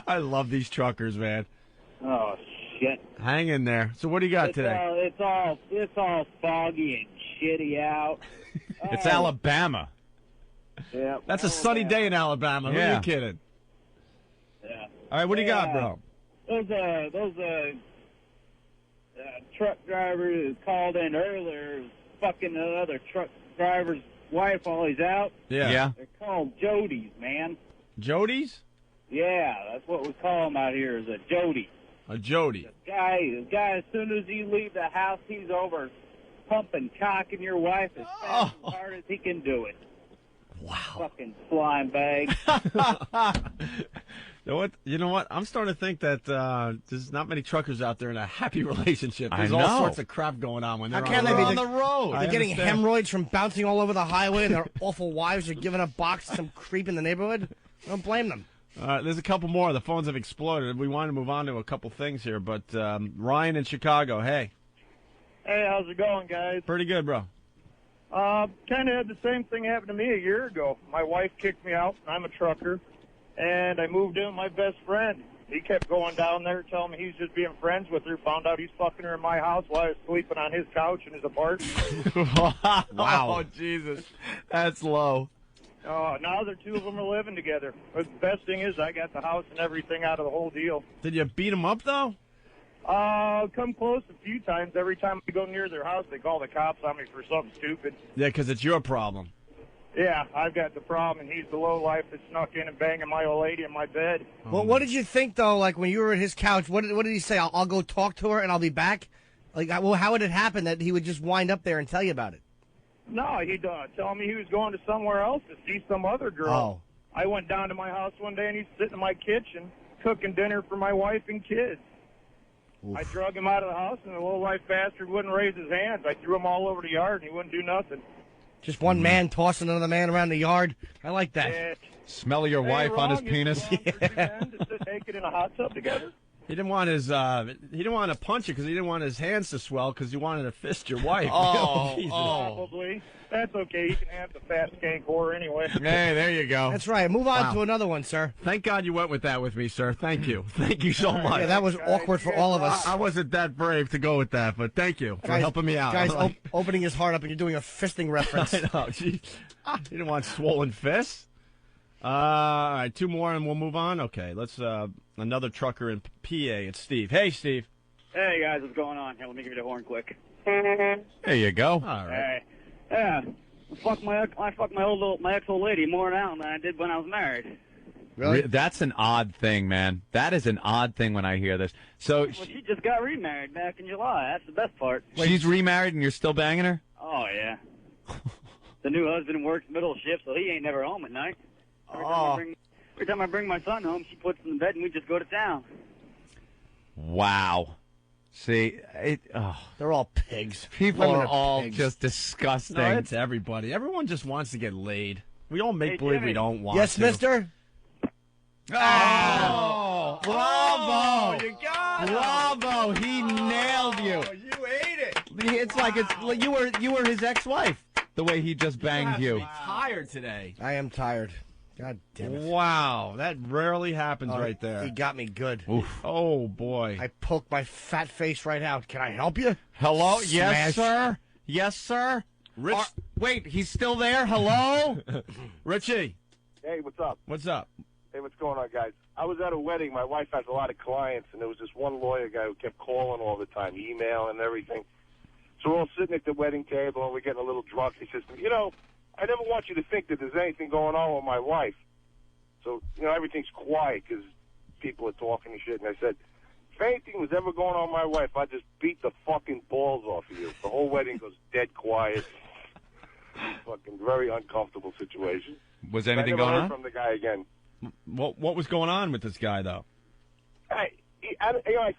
I love these truckers, man. Oh shit! Hang in there. So what do you got today? It's all foggy and shitty out. It's Alabama. Yeah. That's a sunny day in Alabama. Who are you kidding? Yeah. All right, what do you got, bro? Those truck driver who called in earlier fucking another truck driver's wife while he's out. Yeah. They're called Jodies, man. Jodies? Yeah, that's what we call them out here, is a Jody. A Jody. The guy, as soon as you leave the house, he's over pumping cock in your wife as fast as hard as he can do it. Wow. Fucking slime bag. You know what? I'm starting to think that there's not many truckers out there in a happy relationship. I There's know. all sorts of crap going on when they're How can on they the be road. on the road. They're getting understand. hemorrhoids from bouncing all over the highway, and their awful wives are giving a box to some creep in the neighborhood. I don't blame them. There's a couple more. The phones have exploded. We want to move on to a couple things here, but Ryan in Chicago, hey. Hey, how's it going, guys? Pretty good, bro. Kind of had the same thing happen to me a year ago. My wife kicked me out. I'm a trucker. And I moved in with my best friend. He kept going down there telling me he's just being friends with her. Found out he's fucking her in my house while I was sleeping on his couch in his apartment. Wow. Oh, Jesus. That's low. Now the two of them are living together. But the best thing is I got the house and everything out of the whole deal. Did you beat him up, though? Come close a few times. Every time I go near their house, they call the cops on me for something stupid. Yeah, because it's your problem. Yeah, I've got the problem, and he's the lowlife that snuck in and banging my old lady in my bed. Well, what did you think, though, like, when you were at his couch? What did he say? I'll go talk to her, and I'll be back? Like, well, how would it happen that he would just wind up there and tell you about it? No, he'd tell me he was going to somewhere else to see some other girl. Oh. I went down to my house one day, and he's sitting in my kitchen cooking dinner for my wife and kids. Oof. I drug him out of the house, and the lowlife bastard wouldn't raise his hands. I threw him all over the yard, and he wouldn't do nothing. Just one man tossing another man around the yard. I like that. Yeah. Smell your wife on his penis. For two men to sit naked in a hot tub together. He didn't want his. He didn't want to punch you because he didn't want his hands to swell because he wanted to fist your wife. Jesus. Probably. That's okay. You can have the fat skank whore anyway. Hey, there you go. That's right. Move on to another one, sir. Thank God you went with that with me, sir. Thank you. Thank you so much. Yeah, that was awkward for all of us. I wasn't that brave to go with that, but thank you for helping me out. Guys, opening his heart up, and you're doing a fisting reference. I know. He didn't want swollen fists. All right, two more and we'll move on. Okay, let's another trucker in PA. It's Steve. Hey, Steve. Hey, guys, what's going on? Here, let me give you the horn quick. There you go. All right. Hey. Yeah. I fucked my ex-old lady more now than I did when I was married. Really? That's an odd thing, man. That is an odd thing when I hear this. So Well, she just got remarried back in July. That's the best part. she's remarried and you're still banging her? Oh, yeah. The new husband works middle shift, so he ain't never home at night. Every time I bring my son home, she puts him in bed and we just go to town. Wow. See, They're all pigs. people Women are all pigs. just disgusting. No, it's everybody. Everyone just wants to get laid. We all make Hey, believe Jimmy. we don't want Yes, to. mister? Oh! Bravo! You got Bravo! He nailed you. You ate it. It's like you were his ex-wife. The way he just banged you. Tired today. I am tired. God damn it. Wow, that rarely happens right there. He got me good. Oof. Oh, boy. I poked my fat face right out. Can I help you? Hello? Smash. Yes, sir? Yes, sir? Rich. Wait, he's still there? Hello? Richie. Hey, what's up? What's up? Hey, what's going on, guys? I was at a wedding. My wife has a lot of clients, and there was this one lawyer guy who kept calling all the time, email and everything. So we're all sitting at the wedding table, and we're getting a little drunk. He says, you know, I never want you to think that there's anything going on with my wife. So, you know, everything's quiet because people are talking and shit. And I said, if anything was ever going on with my wife, I'd just beat the fucking balls off of you. The whole wedding goes dead quiet. Fucking very uncomfortable situation. Was anything I never going heard on? from the guy again. What was going on with this guy, though? I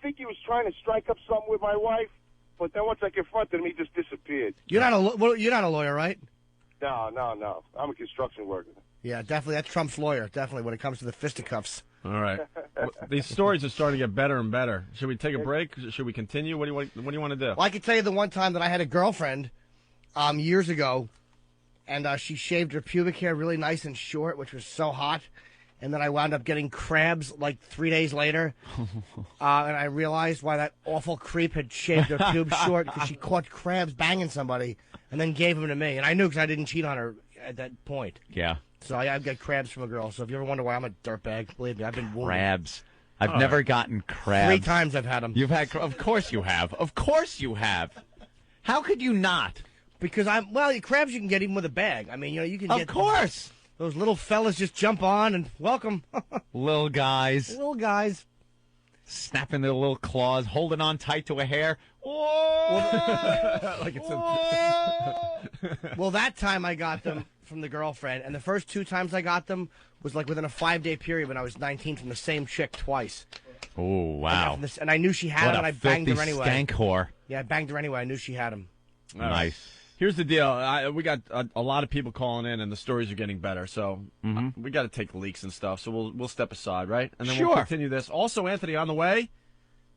think he was trying to strike up something with my wife, but then once I confronted him, he just disappeared. You're not a lawyer, right? No. I'm a construction worker. Yeah, definitely. That's Trump's lawyer, definitely, when it comes to the fisticuffs. All right. These stories are starting to get better and better. Should we take a break? Should we continue? What do you want to do? Well, I can tell you the one time that I had a girlfriend years ago, and she shaved her pubic hair really nice and short, which was so hot. And then I wound up getting crabs like 3 days later. And I realized why that awful creep had shaved her pubes short, because she caught crabs banging somebody and then gave them to me. And I knew because I didn't cheat on her at that point. Yeah. So I've got crabs from a girl. So if you ever wonder why I'm a dirtbag, believe me, I've been wounded. Crabs. I've never gotten crabs. 3 times I've had them. You've had, of course you have. Of course you have. How could you not? Because crabs you can get even with a bag. I mean, you can get. Of course. Those little fellas just jump on and welcome. Little guys. Little guys. Snapping their little claws, holding on tight to a hair. Like it's Well, that time I got them from the girlfriend, and the first 2 times I got them was like within a 5-day period when I was 19 from the same chick twice. Oh, wow. And I knew she had them, and I banged her anyway. Skank whore. Yeah, I banged her anyway. I knew she had them. Nice. Here's the deal. We got a lot of people calling in, and the stories are getting better. So we got to take leaks and stuff. So we'll step aside, right? And then we'll continue this. Also, Anthony, on the way,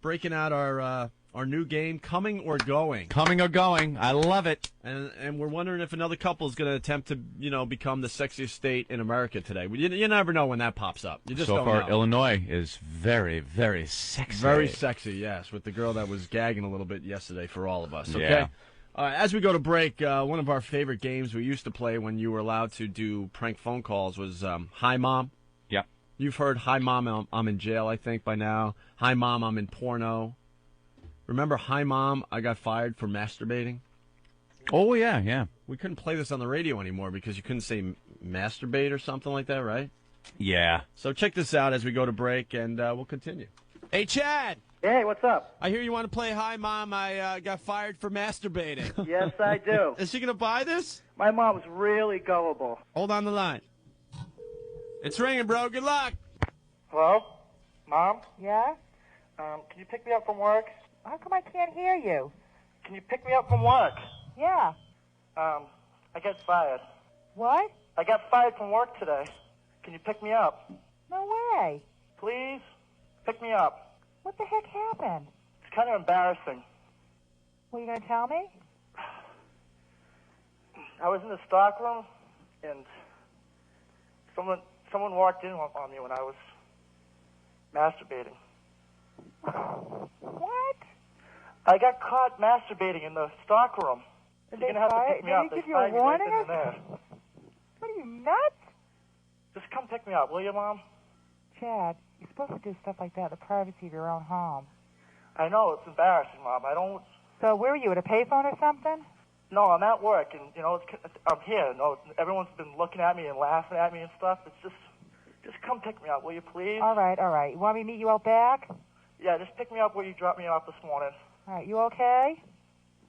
breaking out our new game, Coming or Going. Coming or Going. I love it. And we're wondering if another couple is going to attempt to become the sexiest state in America today. You never know when that pops up. You just so don't far, know. Illinois is very, very sexy. Very sexy, yes, with the girl that was gagging a little bit yesterday for all of us. Okay. Yeah. As we go to break, one of our favorite games we used to play when you were allowed to do prank phone calls was Hi Mom. Yeah. You've heard Hi Mom, I'm in jail, I think, by now. Hi Mom, I'm in porno. Remember Hi Mom, I got fired for masturbating? Oh, yeah. We couldn't play this on the radio anymore because you couldn't say masturbate or something like that, right? Yeah. So check this out as we go to break, and we'll continue. Hey, Chad. Hey, what's up? I hear you want to play Hi Mom, I got fired for masturbating. Yes, I do. Is she going to buy this? My mom's really gullible. Hold on the line. It's ringing, bro. Good luck. Hello? Mom? Yeah? Can you pick me up from work? How come I can't hear you? Can you pick me up from work? Yeah. I got fired. What? I got fired from work today. Can you pick me up? No way. Please? Pick me up. What the heck happened? It's kind of embarrassing. What, are you going to tell me? I was in the stockroom, and someone walked in on me when I was masturbating. What? I got caught masturbating in the stockroom. Did You're they going to have to fire- pick me did up. they They give you a fired me right warning then or and there. What are you, nuts? Just come pick me up, will you, Mom? Chad, you're supposed to do stuff like that in the privacy of your own home. I know, it's embarrassing, Mom. I don't... So where were you, at a payphone or something? No, I'm at work, and, I'm here. Everyone's been looking at me and laughing at me and stuff. It's just come pick me up, will you, please? All right. You want me to meet you out back? Yeah, just pick me up where you dropped me off this morning. All right, you okay?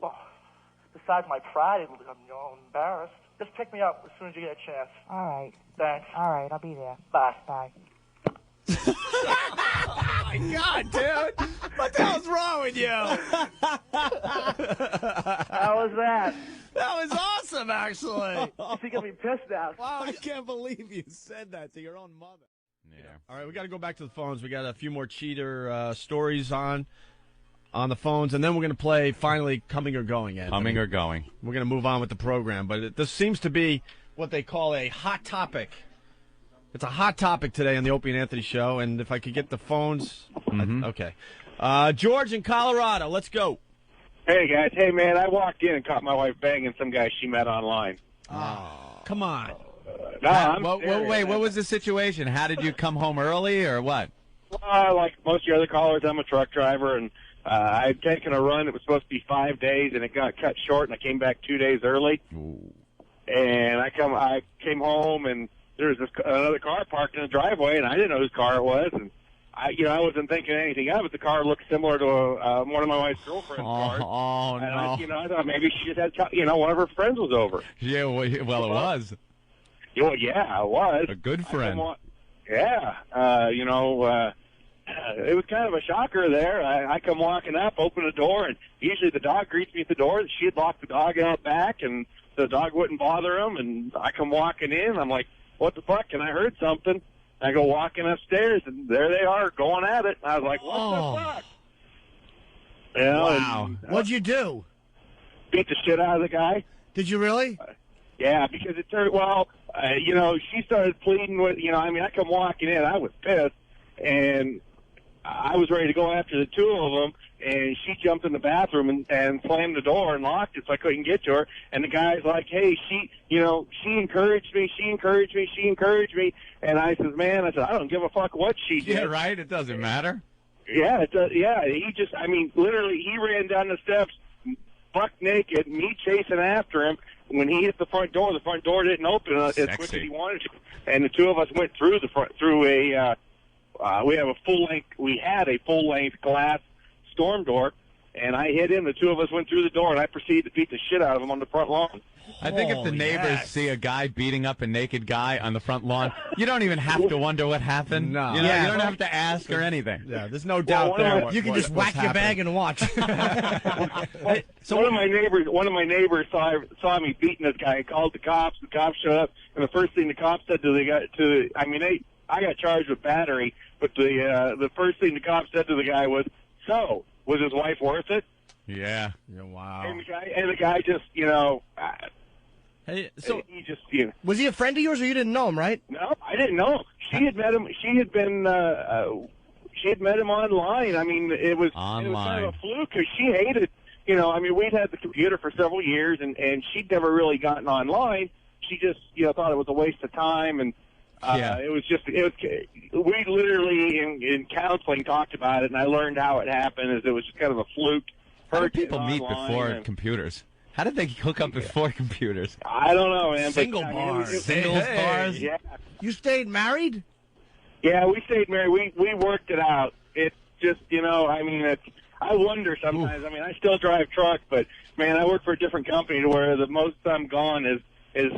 Well, besides my pride, I'm embarrassed. Just pick me up as soon as you get a chance. All right. Thanks. All right, I'll be there. Bye. Bye. Oh, my God, dude. What the hell's wrong with you? How was that? That was awesome, actually. She's going to be pissed now. Wow, I can't believe you said that to your own mother. Yeah. All right, we got to go back to the phones. We got a few more cheater stories on the phones, and then we're going to play, finally, Coming or Going, Anthony. Coming or Going. We're going to move on with the program, but this seems to be what they call a hot topic It's a hot topic today on the Opie and Anthony Show, and if I could get the phones... okay. George in Colorado, let's go. Hey, guys. Hey, man, I walked in and caught my wife banging some guy she met online. Come on. No, I'm wait, what was the situation? How did you come home early or what? Like most of your other callers, I'm a truck driver, and I'd taken a run. It was supposed to be 5 days, and it got cut short, and I came back 2 days early. Ooh. And I came home, and there was another car parked in the driveway, and I didn't know whose car it was, and I wasn't thinking anything of it. The car looked similar to one of my wife's girlfriend's cars. Oh, and no. I thought maybe she just had, one of her friends was over. Yeah, well, it was. Yeah, it was. A good friend. It was kind of a shocker there. I come walking up, open the door, and usually the dog greets me at the door. She had locked the dog out back, and the dog wouldn't bother him. And I come walking in. I'm like, what the fuck? And I heard something. I go walking upstairs, and there they are going at it. I was like, what the fuck? Wow. What'd you do? Beat the shit out of the guy. Did you really? Yeah, because it turned, she started pleading with, I come walking in. I was pissed, and I was ready to go after the two of them, and she jumped in the bathroom and slammed the door and locked it so I couldn't get to her. And the guy's like, hey, she encouraged me. And I said, I don't give a fuck what she did. Yeah, right? It doesn't matter. Yeah, literally, he ran down the steps buck naked, me chasing after him. When he hit the front door didn't open as quick as he wanted to. And the two of us went through we had a full length glass storm door, and I hit him. The two of us went through the door, and I proceeded to beat the shit out of him on the front lawn. I think if the neighbors see a guy beating up a naked guy on the front lawn, you don't even have to wonder what happened. No. You don't have to ask or anything. Yeah, there's no doubt there. You can just whack your bag and watch. So one of my neighbors saw me beating this guy and called the cops. The cops showed up, and the first thing the cops said to the guy, I got charged with battery, but the first thing the cops said to the guy was, "So, was his wife worth it?" Yeah. Wow. And the guy just, Hey, so he just, Was he a friend of yours, or you didn't know him, right? No, I didn't know him. She had met him. She had met him online. I mean, it was kind of a fluke because she hated. We'd had the computer for several years, and she'd never really gotten online. She just, thought it was a waste of time, and we literally in counseling talked about it, and I learned how it happened. Is it was just kind of a fluke. How did people meet before computers? How did they hook up before computers? I don't know, man. Singles bars. Yeah. You stayed married? Yeah, we stayed married. We worked it out. It's just, I wonder sometimes. Oof. I still drive truck, but, man, I work for a different company to where the most I'm gone is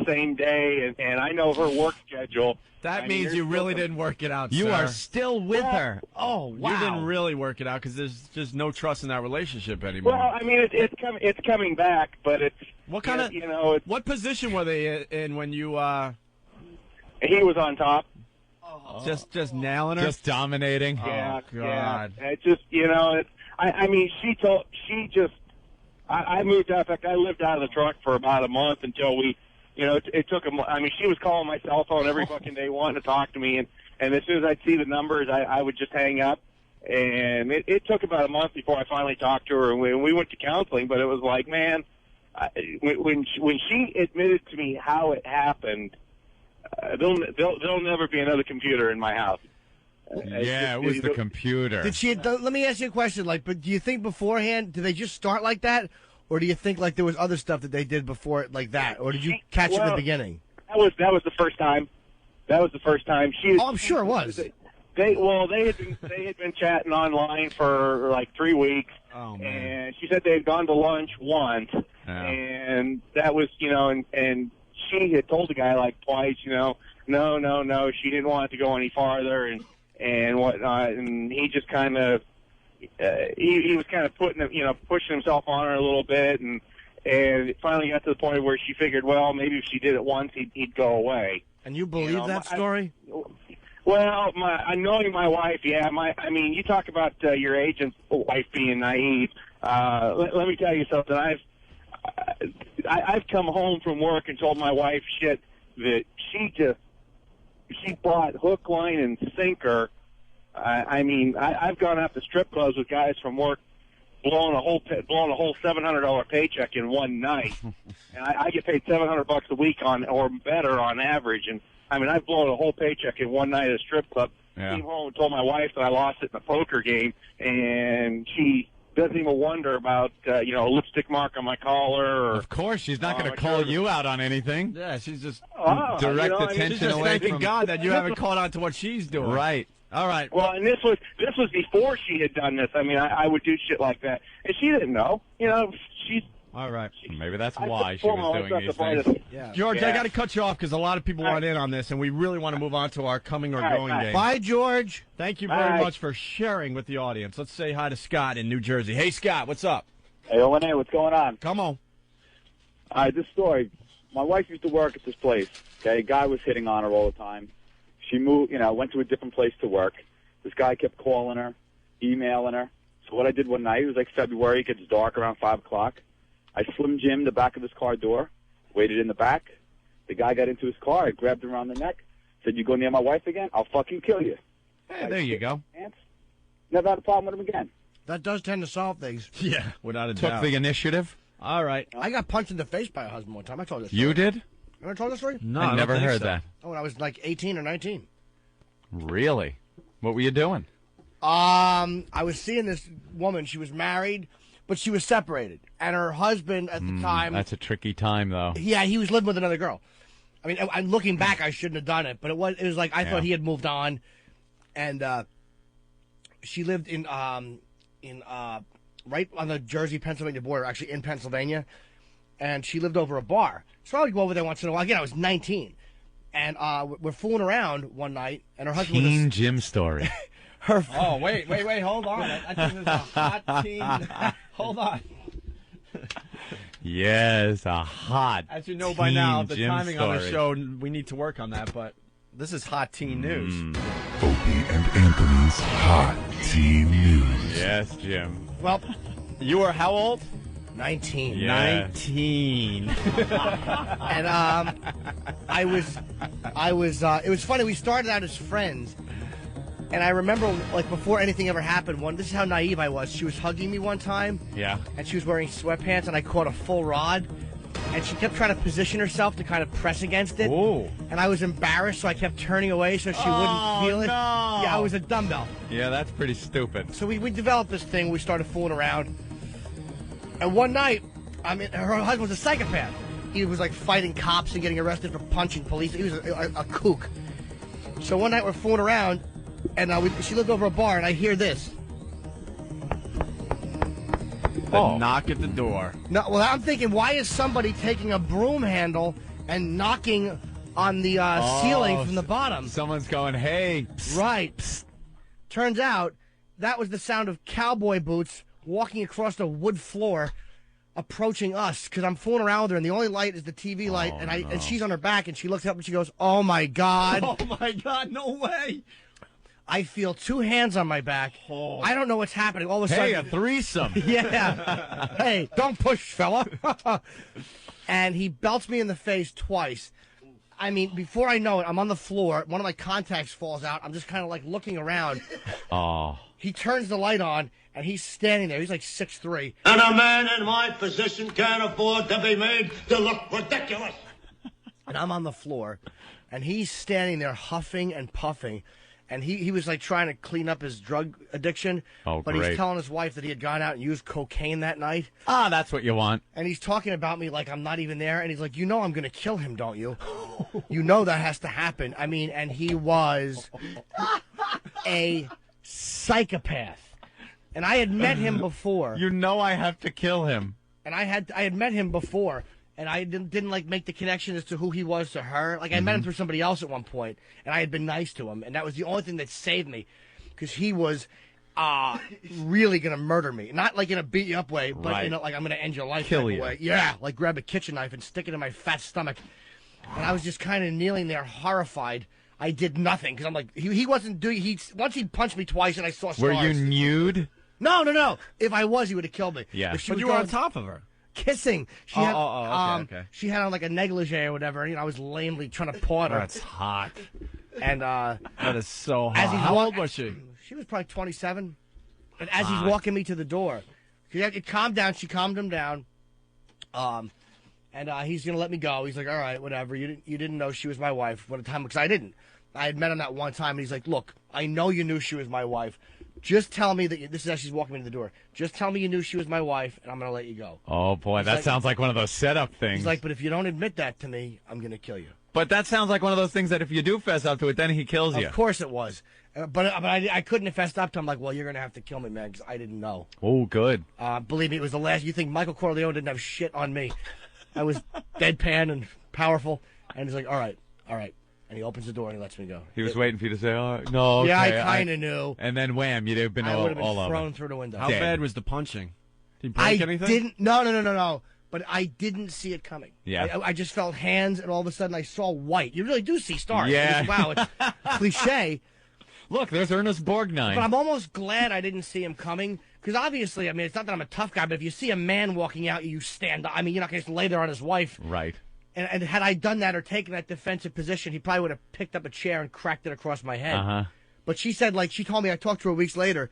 same day, and I know her work schedule. That means you really didn't work it out, You sir. are still with her. Oh, wow. You didn't really work it out because there's just no trust in that relationship anymore. Well, it's coming back, but it's... What kind of... what position were they in when you... He was on top. Just nailing her? Just dominating? Yeah, oh, God. Yeah. It just, I moved out. In fact, I lived out of the truck for about a month until we... it took him. She was calling my cell phone every fucking day, wanting to talk to me, and as soon as I'd see the numbers, I would just hang up. And it took about a month before I finally talked to her, and we went to counseling. But it was like, man, when she admitted to me how it happened, there'll never be another computer in my house. Yeah, it was the computer. Did she? Let me ask you a question. But do you think beforehand, did they just start like that? Or do you think like there was other stuff that they did before it like that? Or did you catch it in the beginning? That was the first time. I'm sure it was. They had been chatting online for like 3 weeks. Oh, man. And she said they had gone to lunch once, and that was and she had told the guy like twice, no, she didn't want it to go any farther and whatnot, and he just kind of. He was kind of pushing himself on her a little bit, and it finally got to the point where she figured, well, maybe if she did it once, he'd go away. And you believe that story? Knowing my wife, yeah. You talk about your agent's wife being naive. Let me tell you something. I've come home from work and told my wife shit that she bought hook, line, and sinker. I mean, I've gone out to strip clubs with guys from work, blowing a whole $700 paycheck in one night, and I get paid $700 a week or better on average. And I mean, I've blown a whole paycheck in one night at a strip club. Yeah. Came home and told my wife that I lost it in a poker game, and she doesn't even wonder about a lipstick mark on my collar. Or, of course, she's not going to call you out on anything. Yeah, she's just direct attention she's just away thanking from God that you haven't caught on to what she's doing. Right. All right. Well, and this was before she had done this. I mean, I would do shit like that, and she didn't know. She's. All right. Maybe that's why she was doing these things. Yeah. George, I got to cut you off because a lot of people want in on this, and we really want to move on to our coming or going game. Bye, George. Thank you very much for sharing with the audience. Let's say hi to Scott in New Jersey. Hey, Scott, what's up? Hey, O&A, what's going on? Come on. All right, this story. My wife used to work at this place. Okay, guy was hitting on her all the time. She moved, went to a different place to work. This guy kept calling her, emailing her. So what I did one night, it was like February, it gets dark around 5 o'clock. I Slim Jim'd the back of his car door, waited in the back. The guy got into his car. I grabbed him around the neck, said, "You go near my wife again, I'll fucking kill you." Hey, there you go. Never had a problem with him again. That does tend to solve things. Yeah, without a Took doubt. the initiative. All right. I got punched in the face by a husband one time. I told this story. You did? You ever told this story? No, I never heard that. Oh, when I was like 18 or 19. Really? What were you doing? I was seeing this woman. She was married, but she was separated. And her husband at the time... That's a tricky time, though. Yeah, he was living with another girl. I mean, I'm looking back, I shouldn't have done it, but it was like I thought he had moved on. And she lived in right on the Jersey-Pennsylvania border, actually in Pennsylvania. And she lived over a bar. So I would go over there once in a while. Again, I was 19. And we're fooling around one night, and her husband Teen was Jim story. Oh, wait, hold on. I think this is a hot teen. Hold on. Yes, a hot As you know by now, the Jim timing on the story. show, we need to work on that, but this is hot teen news. Opie and Anthony's Hot Teen News. Yes, Jim. Well, you were how old? 19. Yeah. 19. And I was it was funny, we started out as friends. And I remember, like, before anything ever happened, this is how naive I was. She was hugging me one time. Yeah. And she was wearing sweatpants, and I caught a full rod. And she kept trying to position herself to kind of press against it. Ooh. And I was embarrassed, so I kept turning away so she wouldn't feel it. No. Yeah, I was a dumbbell. Yeah, that's pretty stupid. So we developed this thing. We started fooling around. And one night, her husband was a psychopath. He was, like, fighting cops and getting arrested for punching police. He was a kook. So one night we're fooling around, and she lived over a bar, and I hear this. The knock at the door. No, well, I'm thinking, why is somebody taking a broom handle and knocking on the ceiling from the bottom? Someone's going, hey. Psst, right. psst. Turns out that was the sound of cowboy boots walking across the wood floor, approaching us, because I'm fooling around with her, and the only light is the TV light, and she's on her back, and she looks up and she goes, "Oh my God." Oh my God, no way. I feel two hands on my back. Oh. I don't know what's happening. All of a sudden, Hey, a threesome. Yeah. Hey, don't push, fella. And he belts me in the face twice. I mean, before I know it, I'm on the floor. One of my contacts falls out. I'm just kind of like looking around. Oh. He turns the light on, and he's standing there. He's like 6'3". And a man in my position can't afford to be made to look ridiculous. And I'm on the floor, and he's standing there huffing and puffing. And he was like trying to clean up his drug addiction. Oh, but great. he's telling his wife that he had gone out and used cocaine that night. Ah, that's what you want. And he's talking about me like I'm not even there. And he's like, "You know I'm going to kill him, don't you? You know that has to happen." I mean, and he was a psychopath. And I had met him before. You know I have to kill him. And I had met him before. And I didn't like make the connection as to who he was to her. Like I met him through somebody else at one point, and I had been nice to him, and that was the only thing that saved me, because he was really gonna murder me, not like in a beat you up way, but in a, like I'm gonna end your life Kill type you. of way. Yeah, like grab a kitchen knife and stick it in my fat stomach. And I was just kind of kneeling there, horrified. I did nothing because I'm like he wasn't doing. Once he punched me twice, and I saw stars. Were you nude? No. If I was, he would have killed me. Yeah, but you were on top of her. Kissing. She had, okay. She had on like a negligee or whatever, and I was lamely trying to paw at her. That's hot. And that is so hot. as he's How old was she? She was probably 27. And as he's walking me to the door, it calmed down. She calmed him down. And he's gonna let me go. He's like, all right, whatever. You didn't know she was my wife. What a time, because I didn't. I had met him that one time, and he's like, look, I know you knew she was my wife. Just tell me that this is as she's walking me to the door. Just tell me you knew she was my wife, and I'm gonna let you go. Oh boy, that sounds like one of those setup things. He's like, but if you don't admit that to me, I'm gonna kill you. But that sounds like one of those things that if you do fess up to it, then he kills you. Of course it was. But I couldn't have fessed up to him. Like, well, you're going to have to kill me, man, because I didn't know. Oh, good. Believe me, it was the last. You think Michael Corleone didn't have shit on me. I was deadpan and powerful. And he's like, all right. And he opens the door and he lets me go. He was waiting for you to say, oh, no, okay. Yeah, I kind of knew. And then wham, you'd have been I all would have been over. thrown through the window. How bad was the punching? Did he break anything? Didn't. No. But I didn't see it coming. Yeah. I just felt hands, and all of a sudden I saw white. You really do see stars. Yeah. Wow, it's cliche. Look, there's Ernest Borgnine. But I'm almost glad I didn't see him coming, because obviously, I mean, it's not that I'm a tough guy, but if you see a man walking out, you stand up. I mean, you're not going to lay there on his wife. Right. And had I done that or taken that defensive position, he probably would have picked up a chair and cracked it across my head. Uh-huh. But she said, like, she told me, I talked to her weeks later,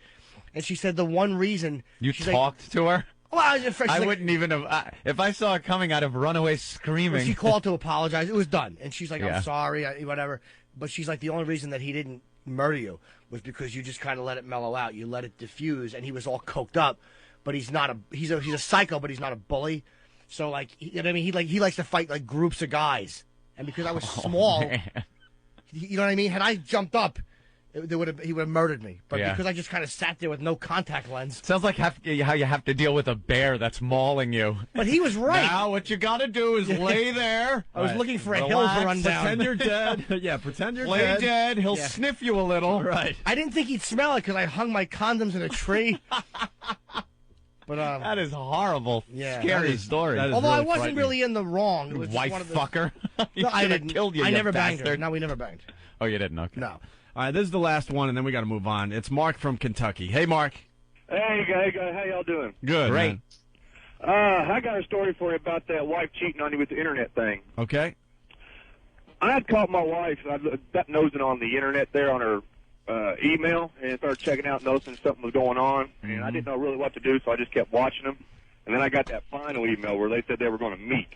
and she said the one reason... You she's talked to her? Well, I wouldn't even have... if I saw it coming, I'd have run away screaming. Well, she called to apologize. It was done. And she's like, Yeah. I'm sorry, whatever. But she's like, the only reason that he didn't murder you was because you just kind of let it mellow out. You let it diffuse, and he was all coked up. But he's not he's a psycho, but he's not a bully. So, like, you know what I mean? He likes to fight, like, groups of guys. And because I was small, you know what I mean? Had I jumped up, he would have murdered me. But because I just kind of sat there with no contact lens. Sounds like how you have to deal with a bear that's mauling you. But he was right. Now what you got to do is lay there. I was looking for a hill to run down. Pretend you're dead. Yeah, pretend you're Lay dead. dead. He'll sniff you a little. Right. I didn't think he'd smell it because I hung my condoms in a tree. But that is horrible. Yeah, Scary story. Although I wasn't really in the wrong. It was just Wife one of the... fucker. No, I didn't. Killed you, I you never banged her. bastard. No, we never banged. Oh, you didn't? Okay. No. All right, this is the last one, and then we got to move on. It's Mark from Kentucky. Hey, Mark. Hey, guys, how y'all doing? Good. Great. Man. I got a story for you about that wife cheating on you with the internet thing. Okay. I had caught my wife nosing on the internet there on her email and started checking out, noticing something was going on, and I didn't know really what to do, so I just kept watching them. And then I got that final email where they said they were going to meet.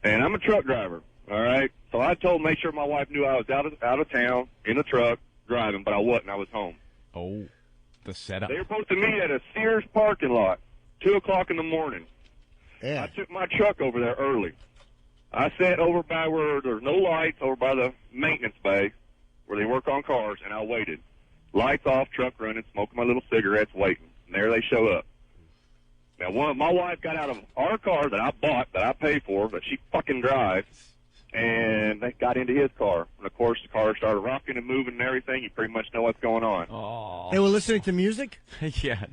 And I'm a truck driver, all right? So I told make sure my wife knew I was out of town in the truck driving, but I wasn't. I was home. Oh, the setup. They were supposed to meet at a Sears parking lot, 2 o'clock in the morning. Yeah. I took my truck over there early. I sat over by where there's no lights, over by the maintenance bay where they work on cars, and I waited. Lights off, truck running, smoking my little cigarettes, waiting. And there they show up. Now, my wife got out of our car that I bought, that I paid for, that she fucking drives, and they got into his car. And, of course, the car started rocking and moving and everything. You pretty much know what's going on. Oh. They were listening to music? Yeah.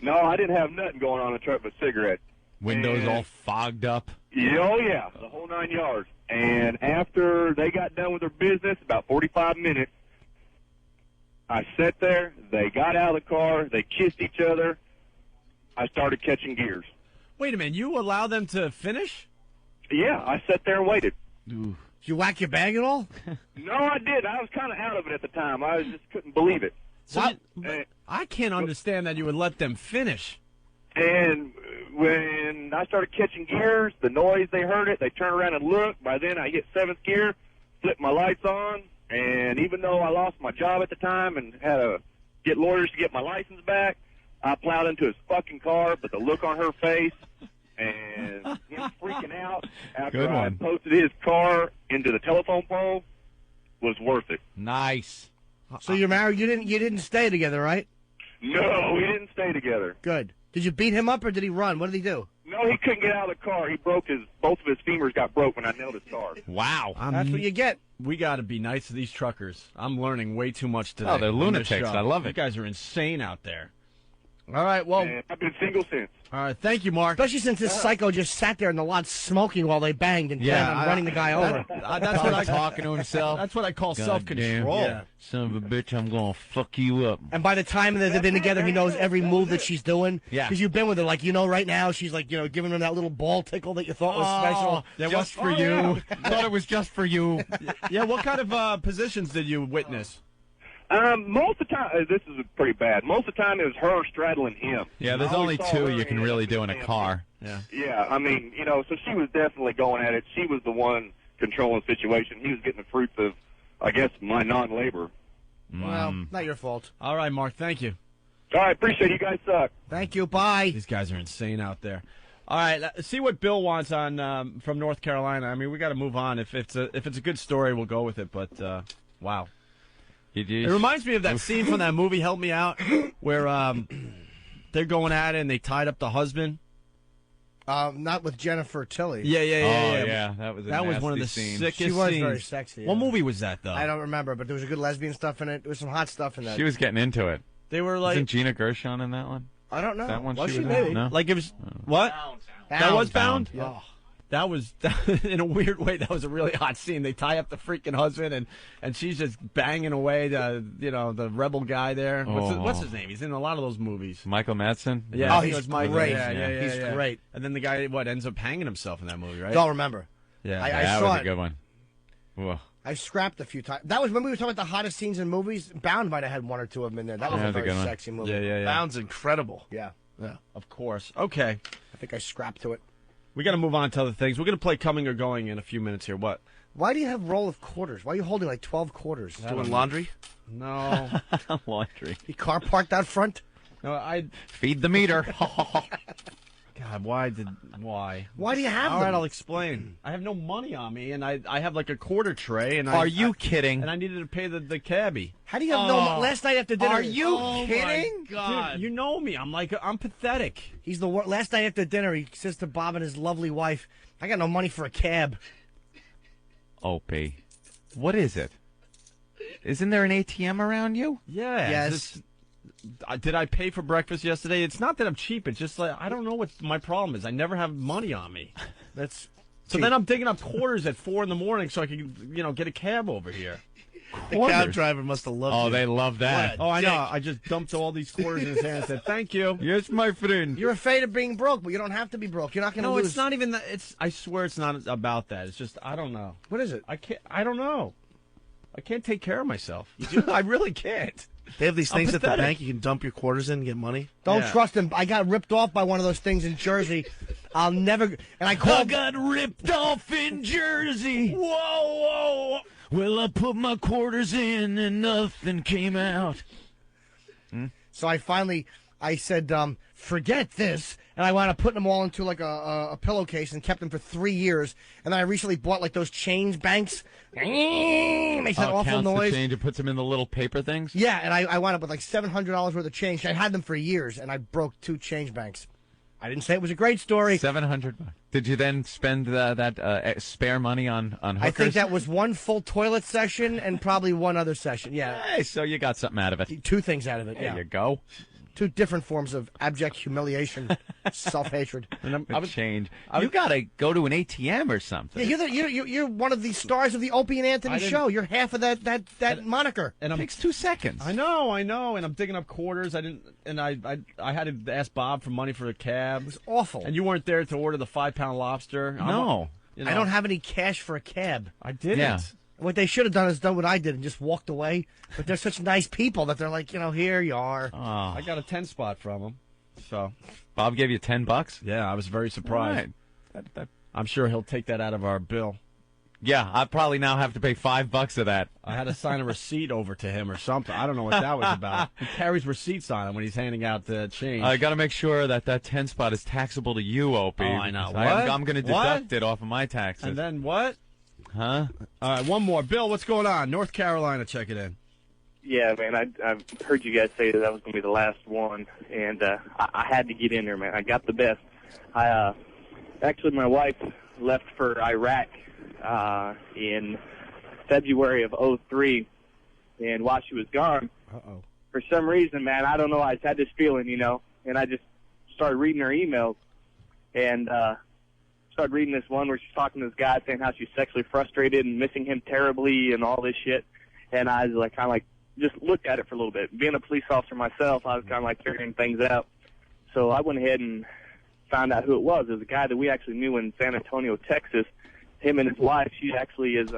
No, I didn't have nothing going on in the truck but cigarettes. Windows all fogged up. Yeah, oh, yeah, the whole 9 yards. And after they got done with their business, about 45 minutes, I sat there. They got out of the car. They kissed each other. I started catching gears. Wait a minute. You allow them to finish? Yeah, I sat there and waited. Did you whack your bag at all? No, I did. I was kind of out of it at the time. I just couldn't believe it. I can't understand that you would let them finish. And when I started catching gears, the noise, they heard it. They turned around and looked. By then, I hit 7th gear, flipped my lights on, and even though I lost my job at the time and had to get lawyers to get my license back, I plowed into his fucking car, but the look on her face and him freaking out after I posted his car into the telephone pole was worth it. Nice. So you're married. You didn't stay together, right? No, we didn't stay together. Good. Did you beat him up or did he run? What did he do? No, he couldn't get out of the car. He broke both of his femurs got broke when I nailed his car. Wow. That's what you get. We got to be nice to these truckers. I'm learning way too much today. Oh, they're on this lunatics. show. I love it. You guys are insane out there. All right, well, and I've been single since. All right, thank you, Mark. Especially since this psycho just sat there in the lot smoking while they banged and planned on running the guy over. That's what I talking to himself. That's what I call self-control. Yeah. Son of a bitch, I'm gonna fuck you up. And by the time that they've been together, he knows every move that she's doing. Yeah. Because you've been with her, like, you know, right now, she's like, you know, giving him that little ball tickle that you thought was special. That was for you. Thought it was just for you. Yeah, what kind of positions did you witness? Most of the time, this is pretty bad. Most of the time, it was her straddling him. Yeah, there's I only always saw two her you can and really do in a car. Yeah. Yeah, I mean, you know, so she was definitely going at it. She was the one controlling the situation. He was getting the fruits of, I guess, my non-labor. Well, not your fault. All right, Mark, thank you. All right, appreciate it. You guys suck. Thank you. Bye. These guys are insane out there. All right, see what Bill wants on from North Carolina. I mean, we got to move on. If it's a good story, we'll go with it. But wow, it reminds me of that scene from that movie Help Me Out, where they're going at it and they tied up the husband. Not with Jennifer Tilly. Yeah. That was one of the scene. sickest She was scenes. very sexy. What yeah. movie was that, though? I don't remember, but there was a good lesbian stuff in it. There was some hot stuff in that. She was getting into it. They were like, Wasn't Gina Gershon in that one? I don't know. That one Was she she was in? maybe? No? like it was what? That was Bound. Yeah. Oh, that was in a weird way. That was a really hot scene. They tie up the freaking husband, and she's just banging away the rebel guy there. What's his name? He's in a lot of those movies. Michael Madsen? Yeah, Oh, I think it he's was Michael. great. Yeah, He's great. And then the guy ends up hanging himself in that movie, right? Don't remember. Yeah, I that saw was it. a good one. Whoa. I scrapped a few times. That was when we were talking about the hottest scenes in movies. Bound might have had one or two of them in there. That was Yeah, a that's a very good one. sexy movie. Yeah. Bound's incredible. Yeah. Of course. Okay. I think I scrapped to it. We got to move on to other things. We're going to play Coming or Going in a few minutes here. What? Why do you have roll of quarters? Why are you holding like 12 quarters? Doing laundry? No. Laundry. Your car parked out front? No, Feed the meter. God, why? Why do you have All them? right, I'll explain. I have no money on me, and I have like a quarter tray. And Are you kidding? And I needed to pay the cabbie. How do you have no money? Last night after dinner. Are you My kidding? God. Dude, you know me. I'm pathetic. He's the worst. Last night after dinner, he says to Bob and his lovely wife, I got no money for a cab. Opie. What is it? Isn't there an ATM around you? Yeah. Yes. Did I pay for breakfast yesterday? It's not that I'm cheap. It's just like I don't know what my problem is. I never have money on me. That's So then I'm digging up quarters at 4 a.m. so I can, get a cab over here. The cab driver must have loved you. Oh, they love that. Oh, I know. I just dumped all these quarters in his hand and said, "Thank you." Yes, my friend. You're afraid of being broke, but you don't have to be broke. You're not going to No, lose. it's not even that. I swear it's not about that. It's just I don't know. What is it? I don't know. I can't take care of myself. I really can't. They have these things at the pathetic. bank you can dump your quarters in and get money. Don't Yeah. trust him. I got ripped off by one of those things in Jersey. I'll never. And I called. got ripped off in Jersey. Whoa. Well, I put my quarters in and nothing came out. So I said, forget this. And I wound up putting them all into like a pillowcase and kept them for 3 years. And then I recently bought like those change banks. Makes that awful Counts noise. the change. It puts them in the little paper things. Yeah, and I wound up with like $700 worth of change. I had them for years, and I broke 2 change banks. I didn't say it was a great story. $700. Did you then spend that spare money on hookers? I think that was 1 full toilet session and probably 1 other session. Yeah, Hey, so you got something out of it. 2 things out of it. There Yeah, you go. 2 different forms of abject humiliation, self-hatred. And Change. You got to go to an ATM or something. Yeah, you're one of the stars of the Opie and Anthony show. You're half of that moniker. And It takes 2 seconds. I know. And I'm digging up quarters. I had to ask Bob for money for a cab. It was awful. And you weren't there to order the 5-pound lobster. No. I don't have any cash for a cab. I didn't. Yeah. What they should have done is done what I did and just walked away. But they're such nice people that they're like, here you are. Oh. I got a 10 spot from him. So Bob gave you $10? yeah, I was very surprised. All right. I'm sure he'll take that out of our bill. Yeah, I probably now have to pay $5 of that. I had to sign a receipt over to him or something. I don't know what that was about. He carries receipts on him when he's handing out the change. I got to make sure that 10 spot is taxable to you, Opie. Oh, I know. I'm going to deduct What? it off of my taxes. And then what? Huh? All right, one more. Bill, what's going on? North Carolina, check it in. Yeah, man, I've heard you guys say that was going to be the last one, and I had to get in there, man. I got the best. Actually, my wife left for Iraq in February of '03, and while she was gone, for some reason, man, I don't know, I just had this feeling, and I just started reading her emails, and started reading this one where she's talking to this guy saying how she's sexually frustrated and missing him terribly and all this shit. And I was like, kind of like, just looked at it for a little bit. Being a police officer myself, I was kind of like figuring things out. So I went ahead and found out who it was. It was a guy that we actually knew in San Antonio, Texas. Him and his wife, she actually is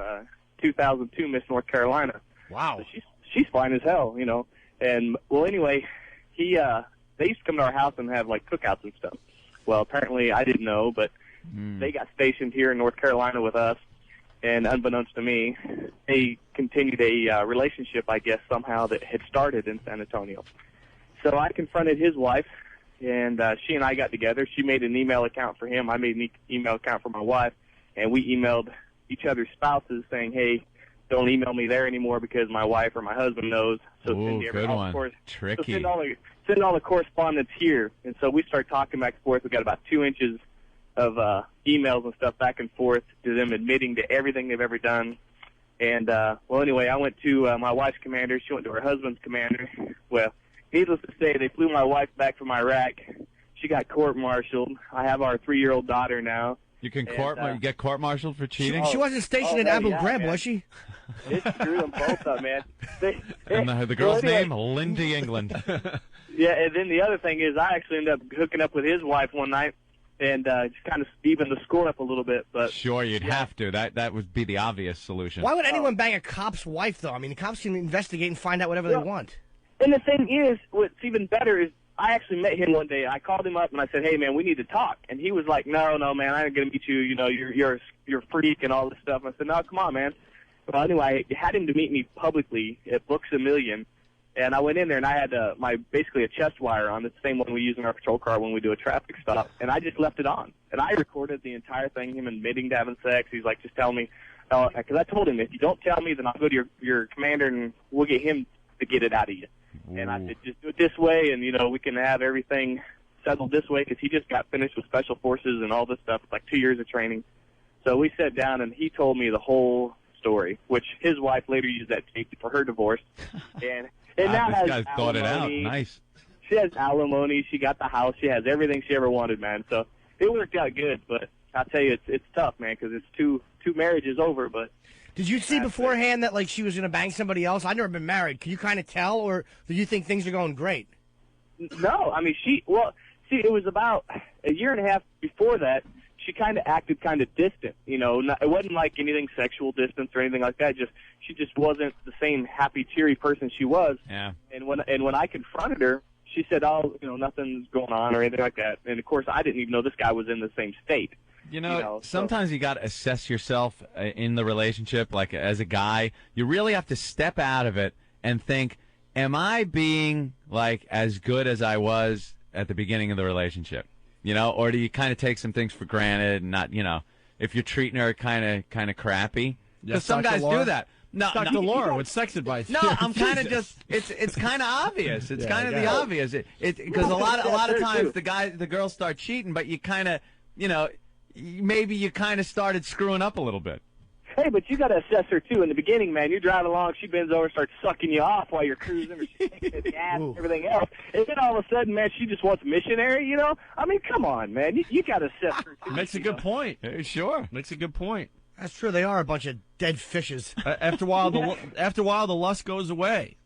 2002 Miss North Carolina. Wow. So she's fine as hell, you know. And, well, anyway, they used to come to our house and have, like, cookouts and stuff. Well, apparently I didn't know, but they got stationed here in North Carolina with us. And unbeknownst to me, they continued a relationship, I guess, somehow that had started in San Antonio. So I confronted his wife, and she and I got together. She made an email account for him. I made an email account for my wife, and we emailed each other's spouses saying, hey, don't email me there anymore because my wife or my husband knows. So Ooh, good one. Tricky. So send all the correspondence here. And so we started talking back and forth. We got about 2 inches of emails and stuff back and forth to them admitting to everything they've ever done. And, well, anyway, I went to my wife's commander. She went to her husband's commander. Well, needless to say, they flew my wife back from Iraq. She got court-martialed. I have our 3-year-old daughter now. You can you get court-martialed for cheating? She wasn't stationed in Abu Ghraib, was she? It screwed them both up, man. And the girl's name, Lindy England. Yeah, and then the other thing is I actually ended up hooking up with his wife one night and just kind of even the score up a little bit. But sure, you'd have to. That would be the obvious solution. Why would anyone bang a cop's wife, though? I mean, the cops can investigate and find out whatever they want. And the thing is, what's even better is I actually met him one day. I called him up and I said, hey, man, we need to talk. And he was like, no, man, I ain't going to meet you. You know, you're a freak and all this stuff. I said, no, come on, man. Well, anyway, I had him to meet me publicly at Books A Million. And I went in there and I had basically a chest wire on, the same one we use in our patrol car when we do a traffic stop. And I just left it on. And I recorded the entire thing, him admitting to having sex. He's like, just tell me. Because I told him, if you don't tell me, then I'll go to your commander and we'll get him to get it out of you. And I said, just do it this way, and, you know, we can have everything settled this way, because he just got finished with Special Forces and all this stuff. It's like 2 years of training. So we sat down, and he told me the whole story, which his wife later used that tape for her divorce. And now this has guy's thought it out. Nice. She has alimony. She got the house. She has everything she ever wanted, man. So it worked out good, but I'll tell you, it's tough, man, because it's two marriages over, but... Did you see beforehand that, like, she was going to bang somebody else? I've never been married. Can you kind of tell, or do you think things are going great? No, I mean, it was about a year and a half before that, she kind of acted kind of distant, you know. It wasn't like anything sexual distance or anything like that. She just wasn't the same happy, cheery person she was. Yeah. And when I confronted her, she said, oh, you know, nothing's going on or anything like that. And, of course, I didn't even know this guy was in the same state. You know, sometimes you got to assess yourself in the relationship, like as a guy. You really have to step out of it and think, am I being, like, as good as I was at the beginning of the relationship? You know, or do you kind of take some things for granted and not, you know, if you're treating her kind of crappy? Because some guys do that. No, Dr. Laura with sex advice. No, I'm kind of just. It's kind of obvious. It's kind of the obvious. Because a lot of times the girls start cheating, but you kind of, you know, maybe you kind of started screwing up a little bit. Hey, but you got to assess her, too. In the beginning, man, you're driving along, she bends over, starts sucking you off while you're cruising, or she's taking the ass and everything else. And then all of a sudden, man, she just wants missionary, you know? I mean, come on, man. You got to assess her, too. Makes a good point. Sure. Makes a good point. That's true. They are a bunch of dead fishes. After a while, the lust goes away.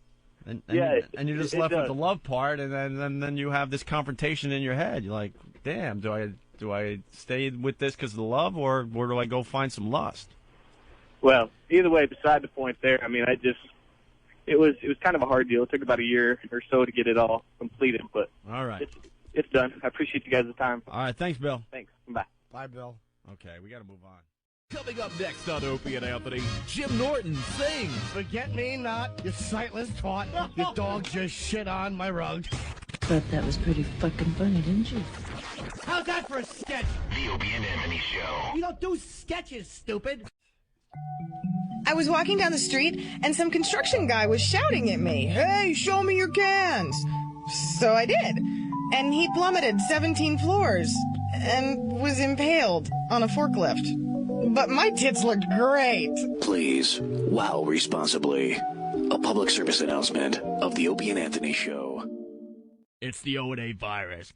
And you're just left with the love part, and then you have this confrontation in your head. You're like, damn, do I stay with this because of the love, or do I go find some lust? Well, either way, beside the point there, I mean, it was kind of a hard deal. It took about a year or so to get it all completed, but all right, it's done. I appreciate you guys' time. All right, thanks, Bill. Thanks. Bye. Bye, Bill. Okay, we got to move on. Coming up next on Opie and Anthony, Jim Norton sings. Forget me not, you sightless twat. Your dog just shit on my rug. Thought that was pretty fucking funny, didn't you? How's that for a sketch? The Opie and Anthony Show. You don't do sketches, stupid. I was walking down the street, and some construction guy was shouting at me, "Hey, show me your cans!" So I did. And he plummeted 17 floors and was impaled on a forklift. But my tits looked great. Please, wow responsibly. A public service announcement of the Opie and Anthony Show. It's the O&A virus.